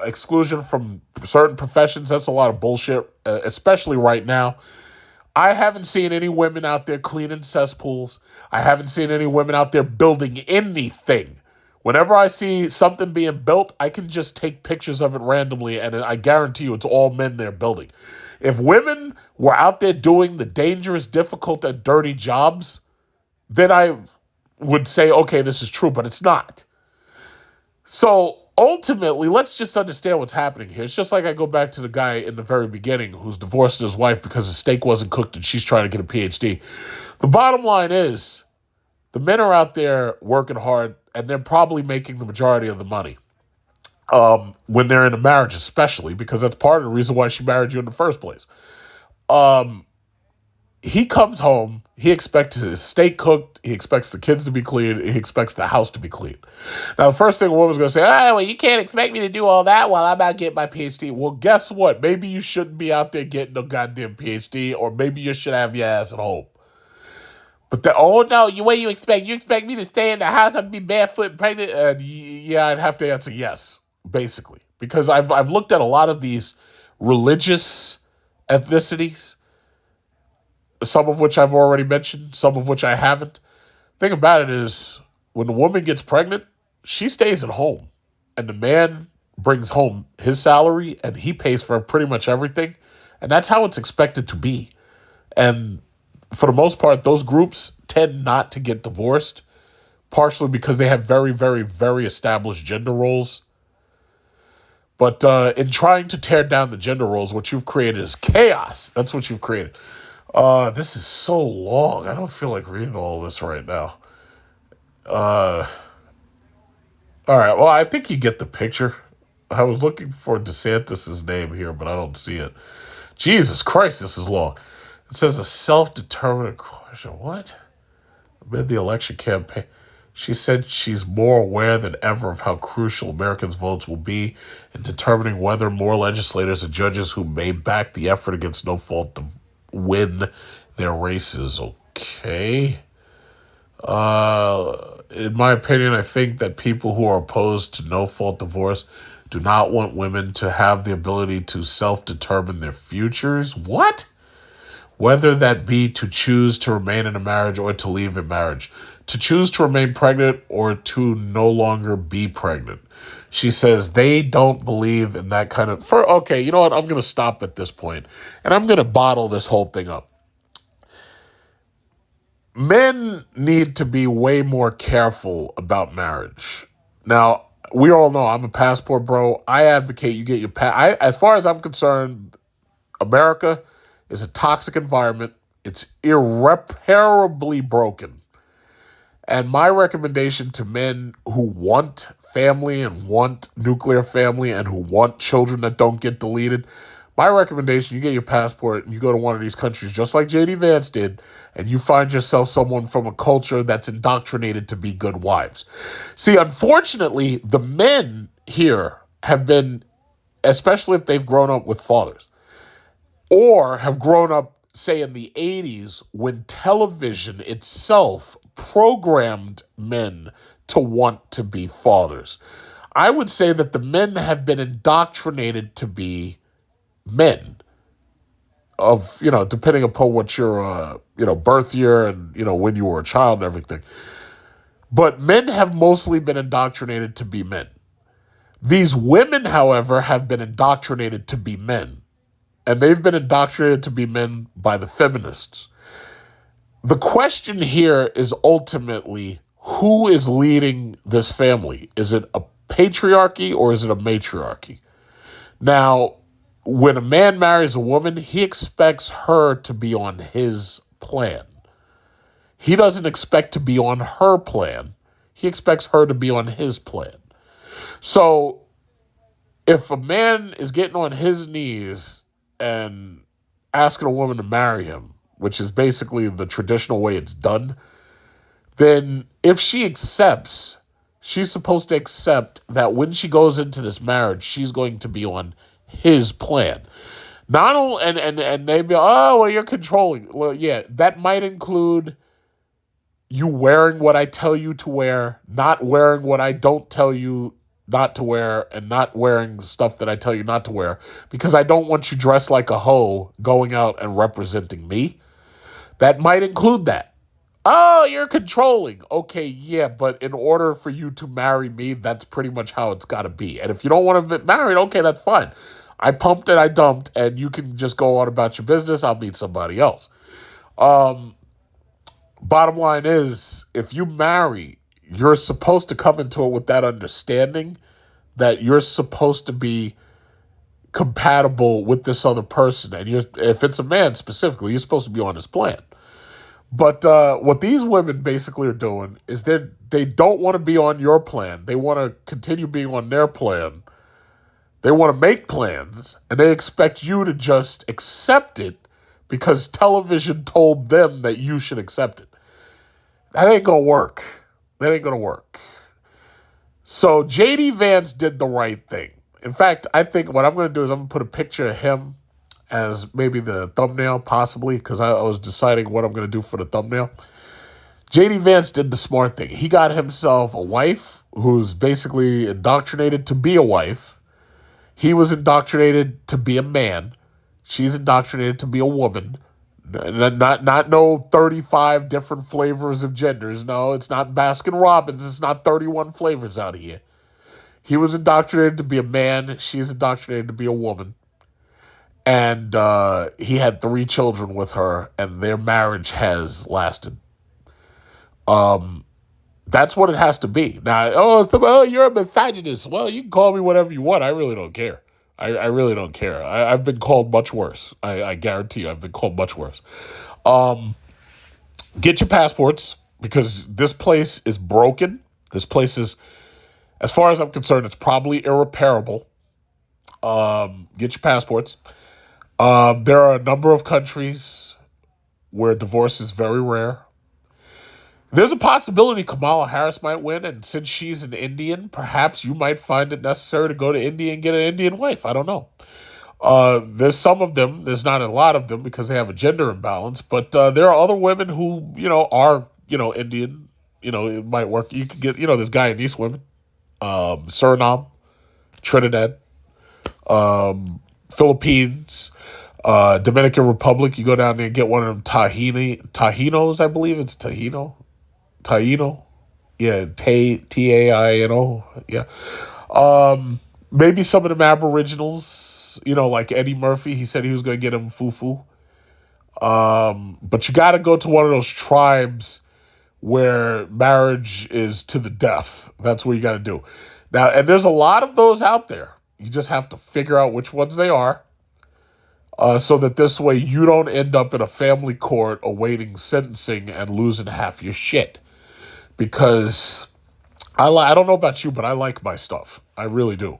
exclusion from certain professions, that's a lot of bullshit, especially right now. I haven't seen any women out there cleaning cesspools. I haven't seen any women out there building anything. Whenever I see something being built, I can just take pictures of it randomly, and I guarantee you it's all men they're building. If women were out there doing the dangerous, difficult, and dirty jobs, then I would say, okay, this is true, but it's not. So ultimately, let's just understand what's happening here. It's just like I go back to the guy in the very beginning who's divorcing his wife because his steak wasn't cooked and she's trying to get a PhD. The bottom line is the men are out there working hard and they're probably making the majority of the money when they're in a marriage, especially because that's part of the reason why she married you in the first place. He comes home, he expects his steak cooked, he expects the kids to be clean, he expects the house to be clean. Now, the first thing a woman's going to say, well, you can't expect me to do all that while I'm out getting my PhD. Well, guess what? Maybe you shouldn't be out there getting no goddamn PhD, or maybe you should have your ass at home. But what do you expect? You expect me to stay in the house and be barefoot and pregnant? And yeah, I'd have to answer yes, basically. Because I've looked at a lot of these religious ethnicities, some of which I've already mentioned, some of which I haven't. Thing about it is, when the woman gets pregnant, she stays at home. And the man brings home his salary and he pays for pretty much everything. And that's how it's expected to be. And for the most part, those groups tend not to get divorced, partially because they have very, very, very established gender roles. But in trying to tear down the gender roles, what you've created is chaos. That's what you've created. This is so long. I don't feel like reading all this right now. All right. Well, I think you get the picture. I was looking for DeSantis' name here, but I don't see it. Jesus Christ, this is long. It says a self-determined question. What? Amid the election campaign, she said she's more aware than ever of how crucial Americans' votes will be in determining whether more legislators and judges who may back the effort against no fault to win their races. Okay. In my opinion, I think that people who are opposed to no-fault divorce do not want women to have the ability to self-determine their futures. What? Whether that be to choose to remain in a marriage or to leave a marriage, to choose to remain pregnant or to no longer be pregnant. She says they don't believe in that kind of... Okay, you know what? I'm going to stop at this point, and I'm going to bottle this whole thing up. Men need to be way more careful about marriage. Now, we all know I'm a passport bro. I advocate you get your as far as I'm concerned, America is a toxic environment. It's irreparably broken. And my recommendation to men who want family and want nuclear family and who want children that don't get deleted, my recommendation, you get your passport and you go to one of these countries just like JD Vance did, and you find yourself someone from a culture that's indoctrinated to be good wives. See, unfortunately, the men here have been, especially if they've grown up with fathers, or have grown up, say, in the 80s when television itself programmed men to want to be fathers. I would say that the men have been indoctrinated to be men of, depending upon what your, birth year and, when you were a child and everything. But men have mostly been indoctrinated to be men. These women, however, have been indoctrinated to be men. And they've been indoctrinated to be men by the feminists. The question here is ultimately, who is leading this family? Is it a patriarchy or is it a matriarchy? Now, when a man marries a woman, he expects her to be on his plan. He doesn't expect to be on her plan. He expects her to be on his plan. So, if a man is getting on his knees and asking a woman to marry him, which is basically the traditional way it's done, then if she accepts, she's supposed to accept that when she goes into this marriage, she's going to be on his plan. Not only, and they be, oh, well, you're controlling. Well, yeah, that might include you wearing what I tell you to wear, not wearing what I don't tell you not to wear, and not wearing stuff that I tell you not to wear, because I don't want you dressed like a hoe going out and representing me. That might include that. Oh, you're controlling. Okay, yeah, but in order for you to marry me, that's pretty much how it's got to be. And if you don't want to get married, okay, that's fine. I pumped and I dumped, and you can just go on about your business. I'll meet somebody else. Bottom line is, if you marry, you're supposed to come into it with that understanding that you're supposed to be compatible with this other person. And if it's a man specifically, you're supposed to be on his plan. But what these women basically are doing is they don't want to be on your plan. They want to continue being on their plan. They want to make plans, and they expect you to just accept it because television told them that you should accept it. That ain't going to work. That ain't going to work. So JD Vance did the right thing. In fact, I think what I'm going to do is I'm going to put a picture of him as maybe the thumbnail, possibly, because I was deciding what I'm going to do for the thumbnail. JD Vance did the smart thing. He got himself a wife who's basically indoctrinated to be a wife. He was indoctrinated to be a man. She's indoctrinated to be a woman. Not no 35 different flavors of genders. No, it's not Baskin Robbins. It's not 31 flavors out here. He was indoctrinated to be a man. She's indoctrinated to be a woman. And he had 3 children with her, and their marriage has lasted. That's what it has to be. Now, you're a misogynist. Well, you can call me whatever you want. I really don't care. I really don't care. I've been called much worse. I guarantee you, I've been called much worse. Get your passports, because this place is broken. This place is, as far as I'm concerned, it's probably irreparable. Get your passports. There are a number of countries where divorce is very rare. There's a possibility Kamala Harris might win, and since she's an Indian, perhaps you might find it necessary to go to India and get an Indian wife. I don't know. There's some of them. There's not a lot of them because they have a gender imbalance, but there are other women who, are, Indian. It might work. You can get, this Guyanese women, Suriname, Trinidad, Philippines, Dominican Republic. You go down there and get one of them Tahinos, I believe it's Taino. Yeah, Taino. Yeah. Maybe some of them Aboriginals, like Eddie Murphy. He said he was going to get him fufu. But you got to go to one of those tribes where marriage is to the death. That's what you got to do. Now, and there's a lot of those out there. You just have to figure out which ones they are, so that this way you don't end up in a family court awaiting sentencing and losing half your shit. because I don't know about you, but I like my stuff. I really do.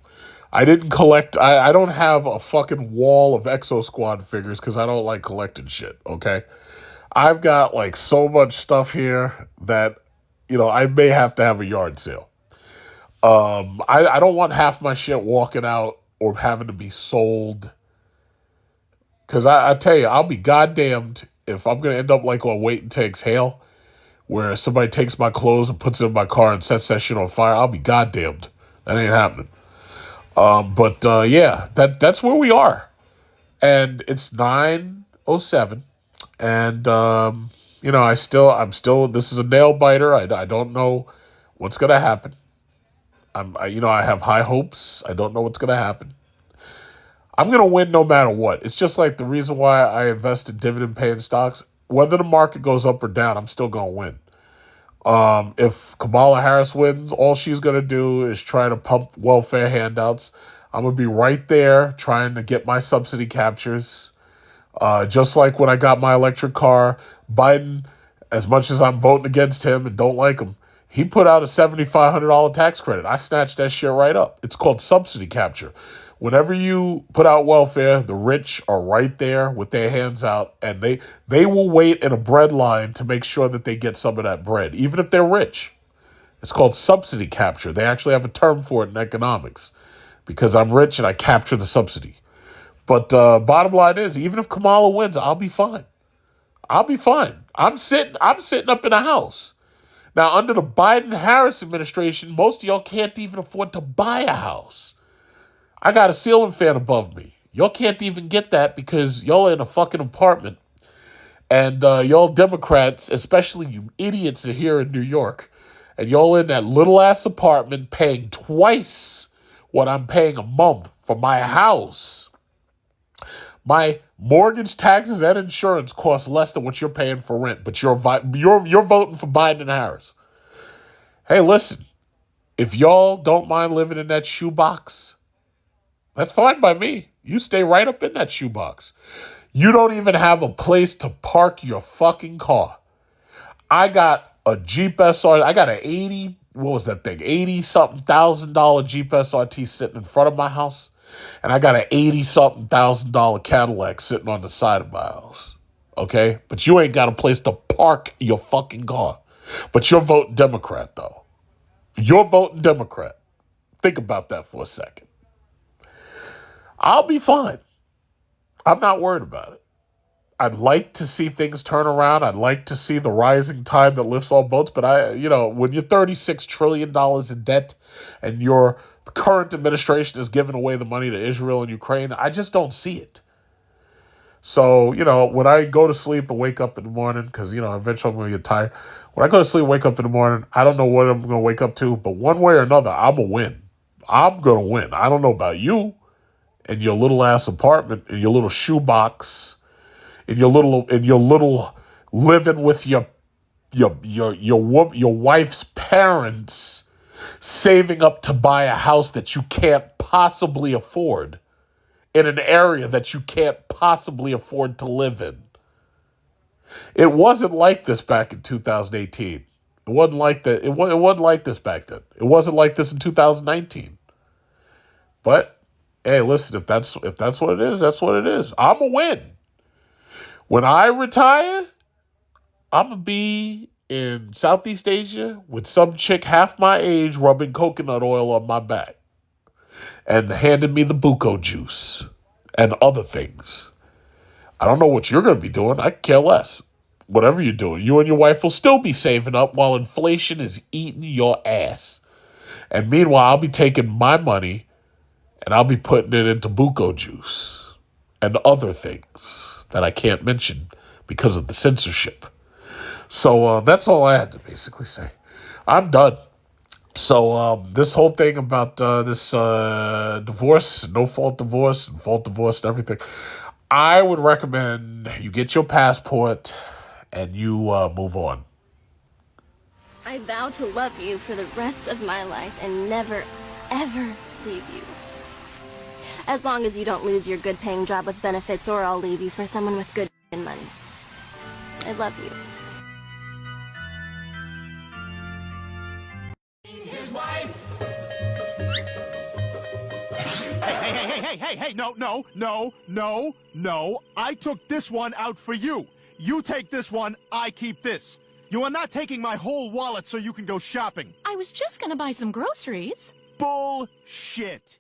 I didn't collect. I don't have a fucking wall of Exo Squad figures because I don't like collecting shit. Okay, I've got like so much stuff here that I may have to have a yard sale. I don't want half my shit walking out or having to be sold. Because I tell you, I'll be goddamned if I'm going to end up like on Wait and Takes Hail, where somebody takes my clothes and puts it in my car and sets that shit on fire. I'll be goddamned. That ain't happening. But yeah, that's where we are. And it's 9:07. And, I'm still, this is a nail biter. I don't know what's going to happen. I have high hopes. I don't know what's going to happen. I'm going to win no matter what. It's just like the reason why I invest in dividend-paying stocks. Whether the market goes up or down, I'm still going to win. If Kamala Harris wins, all she's going to do is try to pump welfare handouts. I'm going to be right there trying to get my subsidy captures. Just like when I got my electric car, Biden, as much as I'm voting against him and don't like him, he put out a $7,500 tax credit. I snatched that shit right up. It's called subsidy capture. Whenever you put out welfare, the rich are right there with their hands out, and they will wait in a bread line to make sure that they get some of that bread, even if they're rich. It's called subsidy capture. They actually have a term for it in economics, because I'm rich and I capture the subsidy. But bottom line is, even if Kamala wins, I'll be fine. I'll be fine. I'm sitting up in a house. Now, under the Biden-Harris administration, most of y'all can't even afford to buy a house. I got a ceiling fan above me. Y'all can't even get that because y'all are in a fucking apartment. And y'all Democrats, especially you idiots here in New York, and y'all in that little-ass apartment paying twice what I'm paying a month for my house. My mortgage, taxes, and insurance cost less than what you're paying for rent, but you're voting for Biden and Harris. Hey, listen, if y'all don't mind living in that shoebox, that's fine by me. You stay right up in that shoebox. You don't even have a place to park your fucking car. I got a Jeep SR. I got an 80-something thousand dollar Jeep SRT sitting in front of my house. And I got an 80-something $1,000 Cadillac sitting on the side of my house. Okay? But you ain't got a place to park your fucking car. But you're voting Democrat, though. You're voting Democrat. Think about that for a second. I'll be fine. I'm not worried about it. I'd like to see things turn around. I'd like to see the rising tide that lifts all boats. But when you're $36 trillion in debt and your current administration is giving away the money to Israel and Ukraine, I just don't see it. So, when I go to sleep and wake up in the morning, because, eventually I'm going to get tired. When I go to sleep and wake up in the morning, I don't know what I'm going to wake up to, but one way or another, I'm going to win. I'm going to win. I don't know about you in your little ass apartment, in your little shoebox, in your little living with your wife's parents, saving up to buy a house that you can't possibly afford in an area that you can't possibly afford to live in. It wasn't like this back in 2018. It wasn't like that. It wasn't like this back then. It wasn't like this in 2019. But hey, listen, if that's what it is, that's what it is. I'm a win. When I retire, I'm going to be in Southeast Asia with some chick half my age rubbing coconut oil on my back and handing me the buko juice and other things. I don't know what you're going to be doing. I care less. Whatever you're doing, you and your wife will still be saving up while inflation is eating your ass. And meanwhile, I'll be taking my money and I'll be putting it into buko juice and other things that I can't mention because of the censorship. So that's all I had to basically say. I'm done. So this whole thing about this divorce, no-fault divorce, and fault divorce and everything, I would recommend you get your passport and you move on. I vow to love you for the rest of my life and never, ever leave you. As long as you don't lose your good-paying job with benefits, or I'll leave you for someone with good money. I love you. hey, no. I took this one out for you. You take this one, I keep this. You are not taking my whole wallet so you can go shopping. I was just gonna buy some groceries. Bullshit.